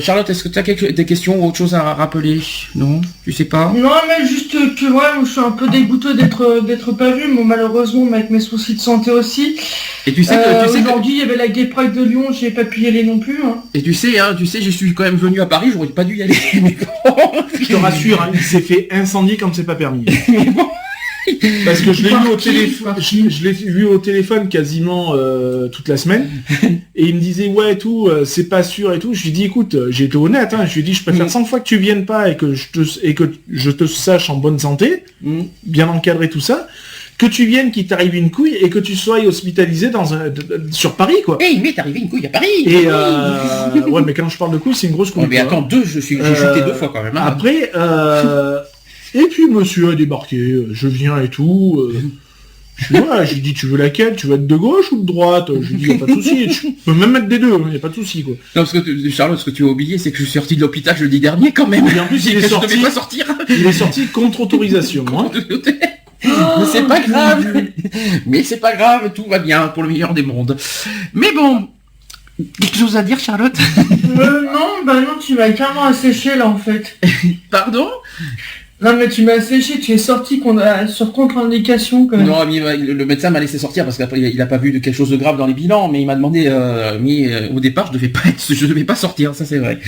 Charlotte, est-ce que tu as des questions ou autre chose à rappeler? Non, tu sais pas? Non, mais juste que ouais, je suis un peu dégoûteux d'être pas vu, mais malheureusement, avec mes soucis de santé aussi. Et tu sais que aujourd'hui, il y avait la Gay Pride de Lyon, j'ai pas pu y aller non plus. Hein. Et tu sais, je suis quand même venu à Paris, j'aurais pas dû y aller. Mais bon, je te rassure, il s'est fait incendier comme c'est pas permis. Mais bon. Parce que je l'ai vu au téléphone quasiment toute la semaine et il me disait ouais tout c'est pas sûr et tout. Je lui dis écoute, j'ai été honnête, hein, je lui dis je préfère 100 fois que tu viennes pas et que je te sache en bonne santé, bien encadré tout ça, que tu viennes qu'il t'arrive une couille et que tu sois hospitalisé sur Paris, quoi. Et il m'est arrivé une couille à Paris. Et ouais, mais quand je parle de couille, c'est une grosse couille. Mais attends, j'ai chuté 2 fois quand même. Hein. Après et puis monsieur a débarqué, je viens et tout. J'ai dit tu veux laquelle? Tu veux être de gauche ou de droite? Je lui dis y a pas de souci, tu peux même mettre des deux, y a pas de souci, quoi. Non, parce que Charlotte, ce que tu as oublié, c'est que je suis sorti de l'hôpital jeudi dernier quand même. Et en plus il est sorti contre autorisation, hein. Mais c'est pas grave. Mais c'est pas grave, tout va bien pour le meilleur des mondes. Mais bon, quelque chose à dire, Charlotte? Non, tu m'as carrément asséché là en fait. Pardon? Non mais tu m'as asséché, tu es sorti sur contre-indication quand même. Non, mais le médecin m'a laissé sortir parce qu'après il a pas vu quelque chose de grave dans les bilans, mais il m'a demandé, au départ je devais pas sortir, ça c'est vrai.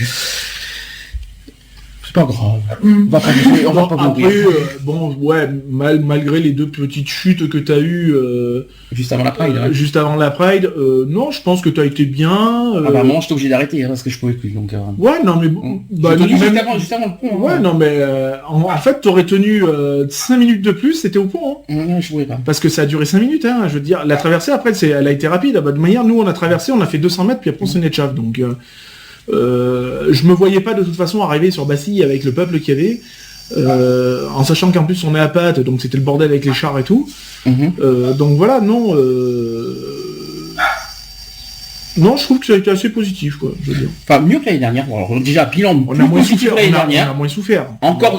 C'est pas grave. On va pas après, malgré les 2 petites chutes que t'as eues juste avant la Pride. Non, je pense que t'as été bien. Moi, j'étais obligé d'arrêter parce que je pouvais plus. Donc. Ouais, non, mais juste avant le pont. Ouais, non, mais en fait, t'aurais tenu 5 minutes de plus, c'était au pont. Non, je pouvais pas. Parce que ça a duré 5 minutes, hein. Je veux dire, la traversée après, elle a été rapide. De manière, nous, on a traversé, on a fait 200 mètres, puis après on s'en est de chave. Donc, je me voyais pas de toute façon arriver sur Bastille avec le peuple qu'il y avait. En sachant qu'en plus on est à Pâtes, donc c'était le bordel avec les chars et tout. Donc voilà, non, je trouve que ça a été assez positif, quoi. Je veux dire. Enfin, mieux que l'année dernière. Alors, déjà, bilan. On a moins souffert. On a moins souffert.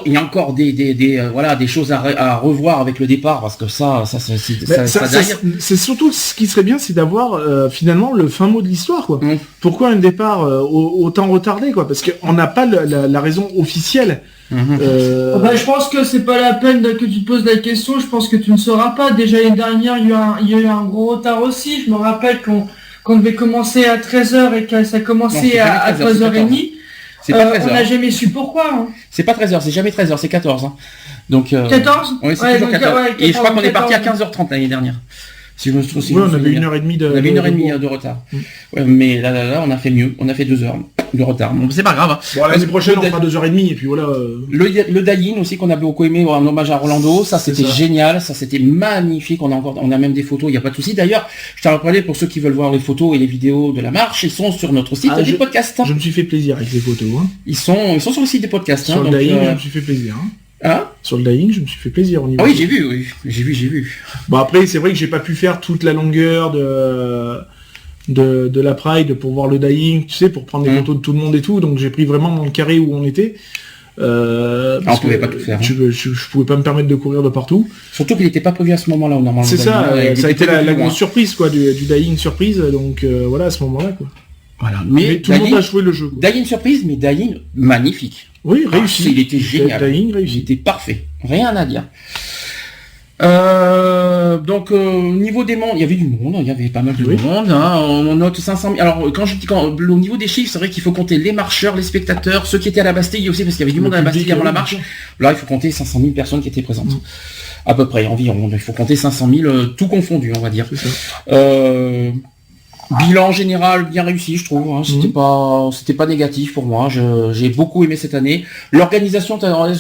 Il y a encore des choses à revoir avec le départ, parce que ça c'est surtout ce qui serait bien, c'est d'avoir finalement le fin mot de l'histoire, quoi. Pourquoi un départ autant retardé, quoi? Parce qu'on n'a pas la raison officielle. Je pense que c'est pas la peine que tu te poses la question. Je pense que tu ne sauras pas. Déjà l'année dernière, il y a eu un gros retard aussi. Je me rappelle qu'on devait commencer à 13h et que ça a commencé à 13h30. C'est pas 13h. On n'a jamais su pourquoi. Hein. C'est pas 13h, c'est jamais 13h, c'est 14. Hein. Donc, 14 Oui, c'est toujours 14. Et je crois qu'on est parti à 15h30 l'année dernière. Si je me souviens. Oui, on avait 1h30 de retard. Ouais, mais là, on a fait mieux. On a fait 2 heures de retard. Bon, c'est pas grave. Bon, l'année prochaine, on fera 2h30 et puis voilà. Le die-in aussi qu'on a beaucoup aimé, en hommage à Rolando, ça c'était génial, ça c'était magnifique. On a même des photos, il n'y a pas de souci. D'ailleurs, je t'en rappelé pour ceux qui veulent voir les photos et les vidéos de la marche, ils sont sur notre site du podcast. Je me suis fait plaisir avec les photos. Hein. Ils sont sur le site des podcasts. Sur le die-in, je me suis fait plaisir. Sur le die-in, je me suis fait plaisir au niveau. Ah oui, j'ai vu. Bon, après, c'est vrai que j'ai pas pu faire toute la longueur de la Pride pour voir le die-in, tu sais, pour prendre des photos de tout le monde et tout. Donc j'ai pris vraiment dans le carré où on était. On pouvait pas tout faire. Je pouvais pas me permettre de courir de partout. Surtout qu'il n'était pas prévu à ce moment-là, normalement. C'est ça, ça a été la grosse surprise, quoi, du die-in surprise. Donc voilà, à ce moment-là, quoi. Voilà. Mais tout le monde a joué le jeu. Die-in surprise, mais die-in magnifique. Oui, réussi. Il était génial. réussi. Il était parfait. Rien à dire. Donc au niveau des mondes, il y avait du monde, il y avait pas mal de monde. Hein, on note 500 000. Alors au niveau des chiffres, c'est vrai qu'il faut compter les marcheurs, les spectateurs, ceux qui étaient à la Bastille aussi, parce qu'il y avait du monde à la Bastille avant la marche. Là, il faut compter 500 000 personnes qui étaient présentes. À peu près, environ. Il faut compter 500 000, tout confondu, on va dire. Bilan général bien réussi, je trouve. Hein. C'était pas négatif pour moi. J'ai beaucoup aimé cette année. L'organisation,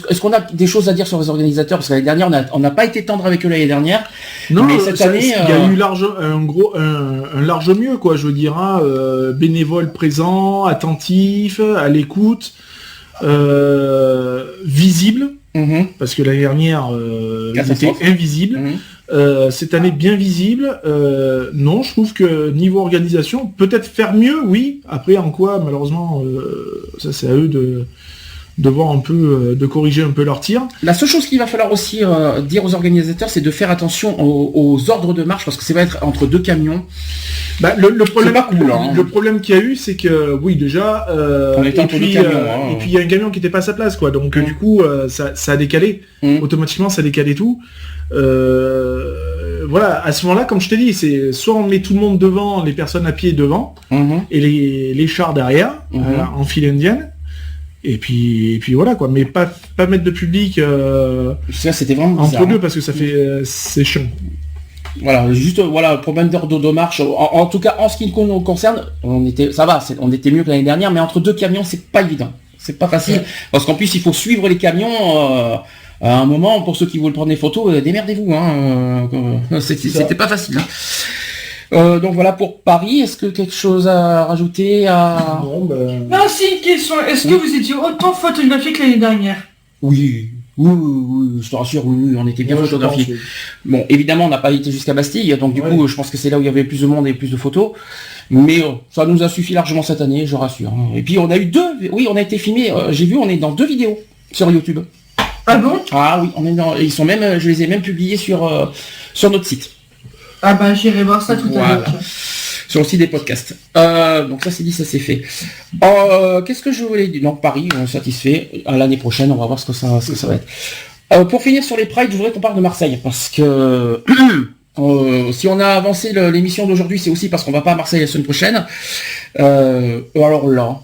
est-ce qu'on a des choses à dire sur les organisateurs? Parce que l'année dernière, on n'a pas été tendre avec eux l'année dernière. Non, mais cette année, il y a eu un large mieux, quoi. Je veux dire, hein, bénévoles présents, attentifs, à l'écoute, visibles. Parce que l'année dernière, ils étaient invisibles. Cette année bien visible. Non, je trouve que niveau organisation, peut-être faire mieux, oui. Après, en quoi, malheureusement, ça c'est à eux de voir un peu, de corriger un peu leur tir. La seule chose qu'il va falloir aussi dire aux organisateurs, c'est de faire attention aux ordres de marche, parce que ça va être entre 2 camions. Le problème, pas cool, hein. Le problème qu'il y a eu, c'est que oui, déjà, et puis il y a un camion qui n'était pas à sa place, quoi. Donc du coup, ça a décalé. Automatiquement, ça a décalé tout. Voilà, à ce moment-là, comme je t'ai dit, c'est soit on met tout le monde devant, les personnes à pied devant, et les chars derrière, en file indienne. Et puis voilà, quoi, mais pas mettre de public ça, c'était vraiment bizarre, entre deux, parce que ça fait c'est chiant. Voilà, juste problème d'ordre de marche. En tout cas, en ce qui nous concerne, on était mieux que l'année dernière, mais entre 2 camions, c'est pas évident. C'est pas facile, parce qu'en plus, il faut suivre les camions. À un moment, pour ceux qui veulent prendre des photos, démerdez-vous. Hein, c'était pas facile. Hein. Donc voilà pour Paris. Est-ce que quelque chose à rajouter Non, c'est une question. Est-ce que vous étiez autant photographié que l'année dernière? Oui, je te rassure, oui, on était bien photographiés. Bon, évidemment, on n'a pas été jusqu'à Bastille, donc du coup, je pense que c'est là où il y avait plus de monde et plus de photos. Mais ça nous a suffi largement cette année, je rassure. Et puis on a eu on a été filmé. J'ai vu, on est dans 2 vidéos sur YouTube. Ah bon? Ah oui, ils sont même, je les ai même publiés sur notre site. Ah bah j'irai voir ça tout à l'heure. Sur le site des podcasts. Donc ça c'est dit, ça c'est fait. Qu'est-ce que je voulais dire? Donc Paris, on est satisfait. À l'année prochaine, on va voir ce que ça va être. Pour finir sur les Prides, je voudrais qu'on parle de Marseille, parce que si on a avancé l'émission d'aujourd'hui, c'est aussi parce qu'on va pas à Marseille la semaine prochaine. Alors là,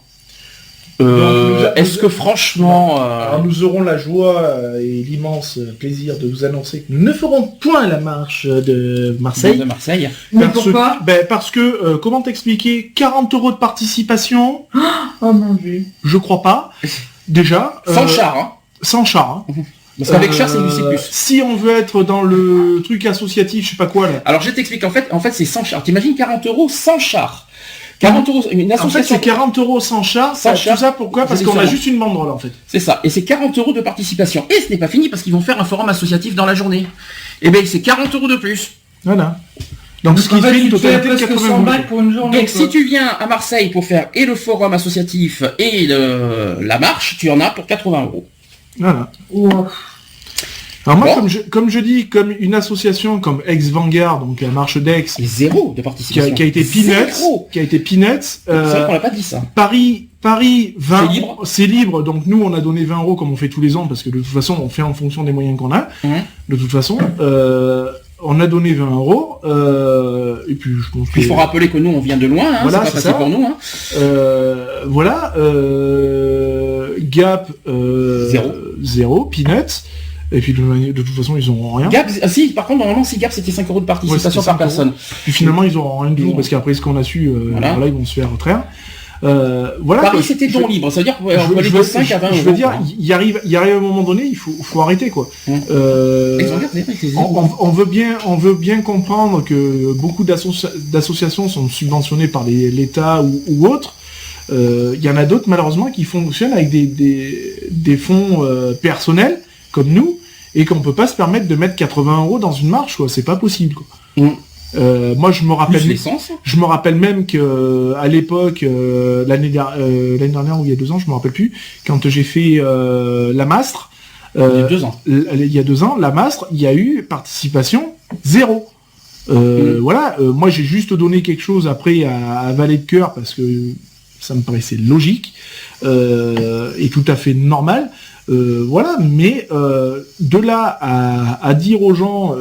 Est-ce que franchement... Alors nous aurons la joie et l'immense plaisir de vous annoncer que nous ne ferons point la marche de Marseille. Mais pourquoi Parce que, comment t'expliquer, 40 € de participation, Oh mon Dieu. je crois pas, déjà. Sans char, hein. Sans char, hein. Parce qu'avec char, c'est du C+. Si on veut être dans le truc associatif, je sais pas quoi, là. Alors je t'explique, en fait c'est sans char. T'imagines 40 € sans char. 40 €, une association... En fait, c'est 40 € sans char. Sans char. Tout ça, pourquoi ? Parce qu'on a juste une banderole, en fait. C'est ça. Et c'est 40 € de participation. Et ce n'est pas fini parce qu'ils vont faire un forum associatif dans la journée. Et bien, c'est 40 € de plus. Voilà. Donc, ce qui fait une totalité de 80 € pour une journée. Donc, si tu viens à Marseille pour faire et le forum associatif et la marche, tu en as pour 80 €. Voilà. Wow. Alors moi, comme je dis, comme une association comme Ex-Vanguard, donc la marche d'Aix, Et 0 de participation. qui a été Peanuts, C'est vrai qu'on n'a pas dit ça. Paris 20, C'est libre. C'est libre, donc nous on a donné 20 € comme on fait tous les ans, parce que de toute façon on fait en fonction des moyens qu'on a. De toute façon, on a donné 20 €, et puis je pense Il faut rappeler que nous on vient de loin, hein, Voilà, c'est pas c'est facile ça. pour nous. Hein. Voilà, Gap 0, Peanuts, et puis de toute façon ils auront rien. Gap, si, par contre normalement si Gap c'était 5 € de participation Ouais, par c'était 5 €. personne. Puis finalement ils auront rien du tout, Non. parce qu'après ce qu'on a su, Voilà. ils vont se faire retraire. Voilà. Paris c'était don libre, ça veut dire qu'on peut aller de 5 à 20 €. Je veux dire, il y arrive à un moment donné, il faut arrêter quoi. On veut bien comprendre que beaucoup d'associations sont subventionnées par l'État ou autres. Il y en a d'autres malheureusement qui fonctionnent avec des fonds personnels comme nous, et qu'on peut pas se permettre de mettre 80 € dans une marche, quoi. C'est pas possible, quoi. Moi je me rappelle même que à l'époque l'année dernière ou il y a 2 ans, je me rappelle plus, quand j'ai fait la Mastre, Il y a 2 ans. Il y a 2 ans, la Mastre, il y a eu participation 0. Voilà, moi j'ai juste donné quelque chose après à Valet de Cœur parce que ça me paraissait logique et tout à fait normal. Voilà, mais de là à dire aux gens,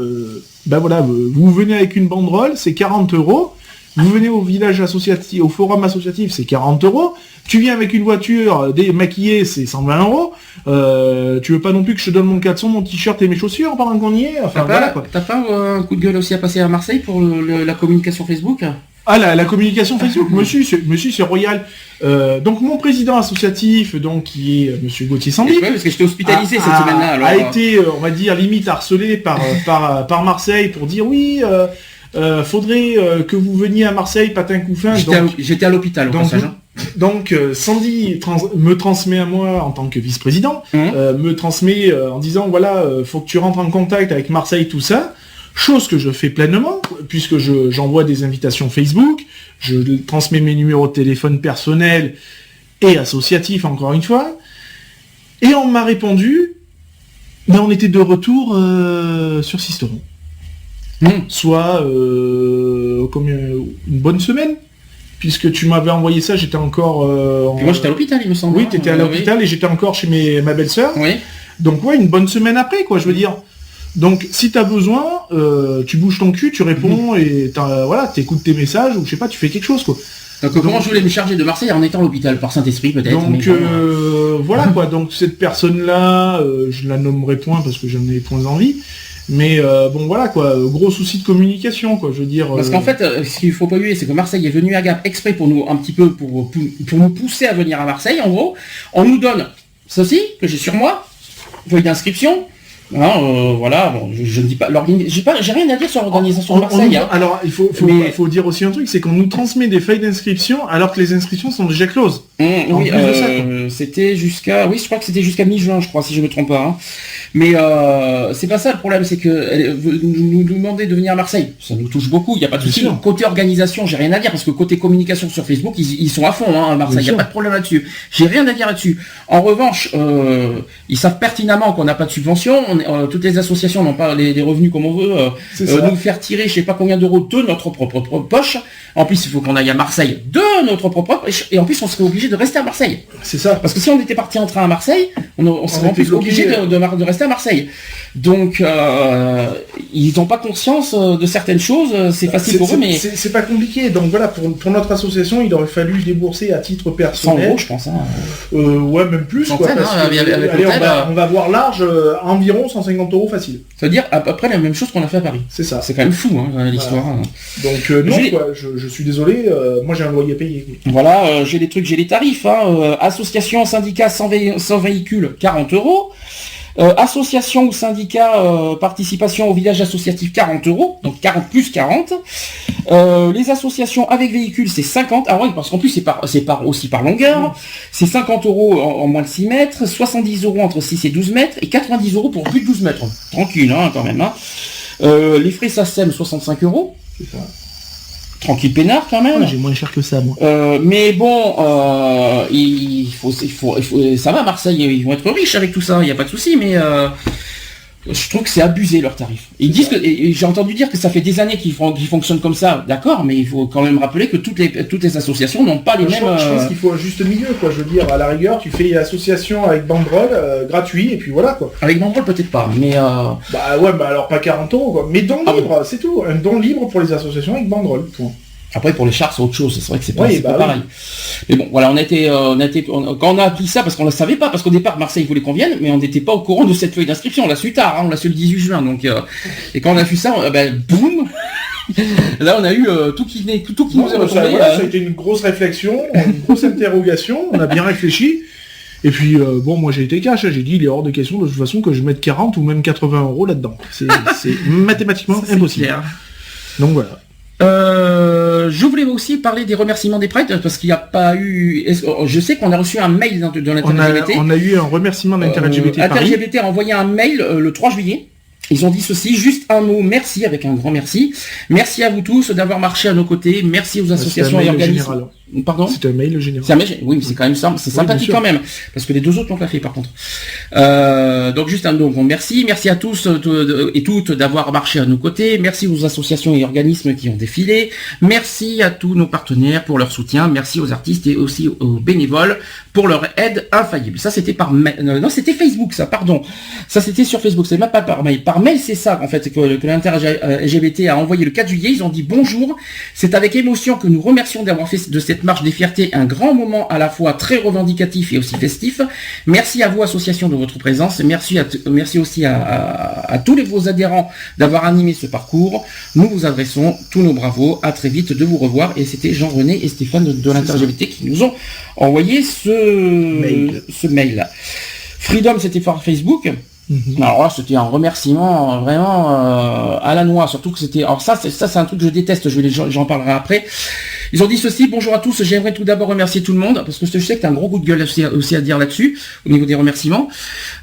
ben voilà, vous venez avec une banderole, c'est 40 €. Vous venez au village associatif, au forum associatif, c'est 40 €. Tu viens avec une voiture démaquillée, c'est 120 €. Tu veux pas non plus que je te donne mon caleçon, mon t-shirt et mes chaussures pendant qu'on y est. Enfin voilà quoi. T'as pas un coup de gueule aussi à passer à Marseille pour la communication Facebook? Ah, la communication Facebook, monsieur, c'est royal. Donc mon président associatif, donc qui est monsieur Gauthier Sandy, ouais, parce que j'étais hospitalisé cette semaine-là. Alors, a été, on va dire, limite harcelé par Marseille pour dire oui, faudrait que vous veniez à Marseille, patin couffin. J'étais à l'hôpital au passage. Donc Sandy me transmet à moi en tant que vice-président, me transmet en disant voilà, faut que tu rentres en contact avec Marseille, tout ça. Chose que je fais pleinement, puisque j'envoie des invitations Facebook, je transmets mes numéros de téléphone personnels et associatifs, encore une fois, et on m'a répondu, ben on était de retour sur Sisteron. Soit une bonne semaine, puisque tu m'avais envoyé ça, j'étais encore... moi j'étais à l'hôpital, il me semble. Oui, tu étais à l'hôpital et j'étais encore chez ma belle-sœur. Oui. Donc ouais, une bonne semaine après, quoi, je veux dire. Donc si t'as besoin, tu bouges ton cul, tu réponds et voilà, t'écoutes tes messages ou je sais pas, tu fais quelque chose quoi. Donc comment je voulais me charger de Marseille en étant à l'hôpital par Saint-Esprit peut-être. Donc voilà quoi. Donc cette personne-là, je la nommerai point parce que j'en ai point envie. Mais bon voilà quoi, gros souci de communication quoi, je veux dire. Parce qu'en fait, ce qu'il faut pas oublier, c'est que Marseille est venu à Gap exprès pour nous un petit peu pour nous pousser à venir à Marseille. En gros, on nous donne ceci que j'ai sur moi, feuille d'inscription. Non, voilà, bon, je ne dis pas j'ai rien à dire sur l'organisation de Marseille. Alors il faut dire aussi un truc, c'est qu'on nous transmet des feuilles d'inscription alors que les inscriptions sont déjà closes. Oui, c'était jusqu'à je crois que c'était jusqu'à mi-juin, je crois, si je me trompe pas. Hein. Mais c'est pas ça le problème, c'est que nous demander de venir à Marseille, ça nous touche beaucoup, il n'y a pas de souci. Côté organisation, j'ai rien à dire, parce que côté communication sur Facebook, ils sont à fond à Marseille, il n'y a pas de problème là-dessus. J'ai rien à dire là-dessus. En revanche, ils savent pertinemment qu'on n'a pas de subvention, toutes les associations n'ont pas les revenus comme on veut, nous faire tirer je sais pas combien d'euros de notre propre poche. En plus, il faut qu'on aille à Marseille de notre propre poche, et en plus on serait obligé de rester à Marseille. C'est ça. Parce que si on était parti en train à Marseille, on serait en plus obligé de rester à Marseille. Donc ils n'ont pas conscience de certaines choses, c'est facile pour eux, mais... C'est pas compliqué, donc voilà, pour notre association, il aurait fallu débourser à titre personnel... 100 euros, je pense. Hein. Ouais, même plus, quoi, parce que, on va voir large, environ 150 euros facile. Ça veut dire à peu près la même chose qu'on a fait à Paris. C'est ça. C'est quand même fou, hein, l'histoire. Voilà. Donc non, quoi, je suis désolé, moi j'ai un loyer payé. Voilà, j'ai des trucs, j'ai les tarifs. Association, syndicat sans véhicule, 40 euros. Association ou syndicat, participation au village associatif, 40 euros, donc 40 plus 40. Les associations avec véhicule, c'est 50. Ah ouais, parce qu'en plus c'est aussi par longueur. C'est 50 euros en moins de 6 mètres, 70 euros entre 6 et 12 mètres, et 90 euros pour plus de 12 mètres. Tranquille, hein, quand même. Hein. Les frais SACEM, 65 euros. C'est ça. Tranquille peinard quand même. Ouais, j'ai moins cher que ça, moi. Mais bon, il faut, ça va, Marseille, ils vont être riches avec tout ça, il n'y a pas de souci, mais je trouve que c'est abusé leurs tarifs. Ils disent que, et j'ai entendu dire que ça fait des années qu'ils fonctionnent comme ça, d'accord, mais il faut quand même rappeler que toutes les associations n'ont pas les mêmes. Je pense qu'il faut un juste milieu, quoi. Je veux dire, à la rigueur, tu fais association avec banderole gratuit, et puis voilà, quoi. Avec banderole peut-être pas, mais. Bah ouais, bah alors pas 40 euros, quoi. Mais don libre, c'est tout. Un don libre pour les associations avec banderole. Point. Après pour les chars c'est autre chose, c'est vrai que c'est pas, pas pareil. Mais bon voilà, quand on a appris ça parce qu'on ne le savait pas, parce qu'au départ Marseille voulait qu'on vienne, mais on n'était pas au courant de cette feuille d'inscription, on l'a su tard, hein, on l'a su le 18 juin, donc et quand on a vu ça, boum. Là on a eu tout qui nous est retombé. Ça a été une grosse réflexion, une grosse interrogation, on a bien réfléchi. Et puis, moi j'ai été cash, j'ai dit il est hors de question de toute façon que je mette 40 ou même 80 euros là-dedans. C'est mathématiquement impossible. Clair. Donc voilà. Je voulais aussi parler des remerciements des prêtres parce qu'il n'y a pas eu. Je sais qu'on a reçu un mail de l'Inter-LGBT. On a eu un remerciement d'Inter-LGBT. Inter-LGBT a envoyé un mail le 3 juillet. Ils ont dit ceci, juste un mot, merci, avec un grand merci. Merci à vous tous d'avoir marché à nos côtés. Merci aux associations et organismes. Pardon ? C'est un mail général. C'est un mail, oui, mais c'est quand même ça, c'est sympathique quand même, parce que les deux autres l'ont pas fait par contre. Donc juste un donc merci à tous et toutes d'avoir marché à nos côtés. Merci aux associations et organismes qui ont défilé. Merci à tous nos partenaires pour leur soutien. Merci aux artistes et aussi aux bénévoles pour leur aide infaillible. Ça c'était par mail, non c'était Facebook ça, pardon. Ça c'était sur Facebook, c'est même pas par mail. Par mail c'est ça en fait que l'Inter-LGBT a envoyé le 4 juillet. Ils ont dit bonjour. C'est avec émotion que nous remercions d'avoir fait de cette marche des fiertés un grand moment à la fois très revendicatif et aussi festif. Merci à vous associations de votre présence. Merci aussi à tous vos adhérents d'avoir animé ce parcours. Nous vous adressons tous nos bravos. À très vite de vous revoir. Et c'était Jean-René et Stéphane de l'Inter-LGBT qui nous ont envoyé ce mail. Freedom, c'était par Facebook. Alors là, c'était un remerciement vraiment à la noix, surtout que c'était. Alors ça, c'est un truc que je déteste. J'en parlerai après. Ils ont dit ceci, bonjour à tous, j'aimerais tout d'abord remercier tout le monde, parce que je sais que tu as un gros coup de gueule aussi à dire là-dessus, au niveau des remerciements.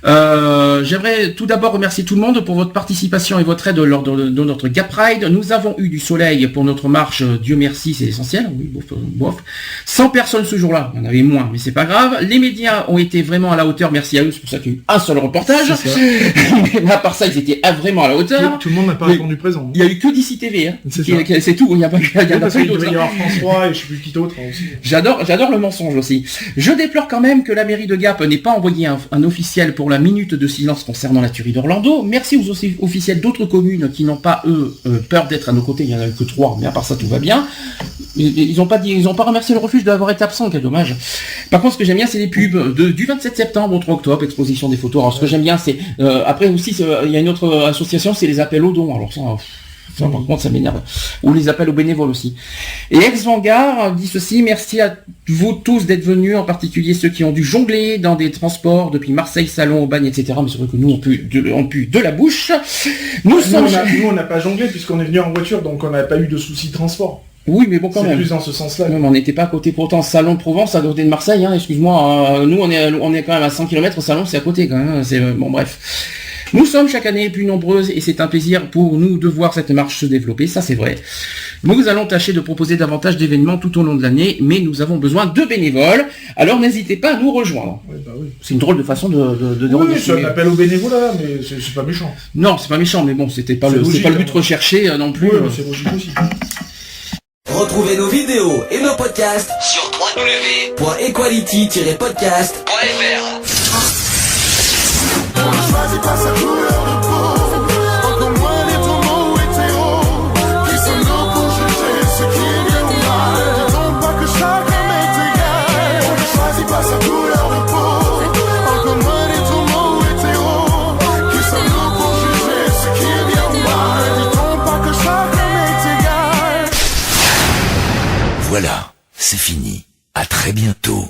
J'aimerais tout d'abord remercier tout le monde pour votre participation et votre aide lors de notre Gap Pride. Nous avons eu du soleil pour notre marche, Dieu merci, c'est essentiel. Oui, bof. 100 personnes ce jour-là, il y en avait moins, mais c'est pas grave. Les médias ont été vraiment à la hauteur, merci à eux, c'est pour ça qu'il y a eu un seul reportage. Mais à part ça, ils étaient vraiment à la hauteur. Tout le monde n'a pas répondu présent. Il y a eu que d'ici TV, hein. C'est tout, il n'y a pas d'autres. Et je sais plus qui d'autre aussi. J'adore le mensonge aussi. Je déplore quand même que la mairie de Gap n'ait pas envoyé un officiel pour la minute de silence concernant la tuerie d'Orlando. Merci aux officiels d'autres communes qui n'ont pas peur d'être à nos côtés. Il n'y en a que 3, mais à part ça tout va bien. Ils n'ont pas remercié le refuge d'avoir été absent, quel dommage. Par contre, ce que j'aime bien, c'est les pubs du 27 septembre au 3 octobre, exposition des photos. Alors ce que j'aime bien, c'est après aussi, il y a une autre association, c'est les appels aux dons. Alors ça par contre, ça m'énerve. Ou les appels aux bénévoles aussi. Et Ex-Vanguard dit ceci, merci à vous tous d'être venus, en particulier ceux qui ont dû jongler dans des transports depuis Marseille, Salon, Aubagne, etc. Mais c'est vrai que nous, on pue de la bouche. Nous, on n'a pas jonglé puisqu'on est venu en voiture, donc on n'a pas eu de soucis de transport. Oui, mais bon, quand même. C'est plus dans ce sens-là. Non, mais on n'était pas à côté, pourtant, Salon, Provence, à côté de Marseille, hein, excuse-moi. Nous, on est quand même à 100 km, Salon, c'est à côté, quand même. C'est, bon, bref. Nous sommes chaque année plus nombreuses et c'est un plaisir pour nous de voir cette marche se développer, ça c'est vrai. Nous allons tâcher de proposer davantage d'événements tout au long de l'année, mais nous avons besoin de bénévoles, alors n'hésitez pas à nous rejoindre. Oui, bah oui. C'est une drôle de façon de oui, c'est un appel aux bénévolat, mais c'est pas méchant. Non, c'est pas méchant, mais bon, c'était pas le but recherché non plus. Oui, c'est logique aussi. Retrouvez nos vidéos et nos podcasts sur www.equality-podcast.fr. choisit pas sa couleur de peau. Encore moins les homo hétéros. Qui sommes-nous pour juger ce qui est bien ou mal? Dis-donc pas que chaque homme est égal. On ne choisit pas sa couleur de peau. Encore moins les homo hétéros. Qui sommes-nous pour juger ce qui est bien ou mal? Dis-donc pas que chaque homme est égal. Voilà, c'est fini. À très bientôt.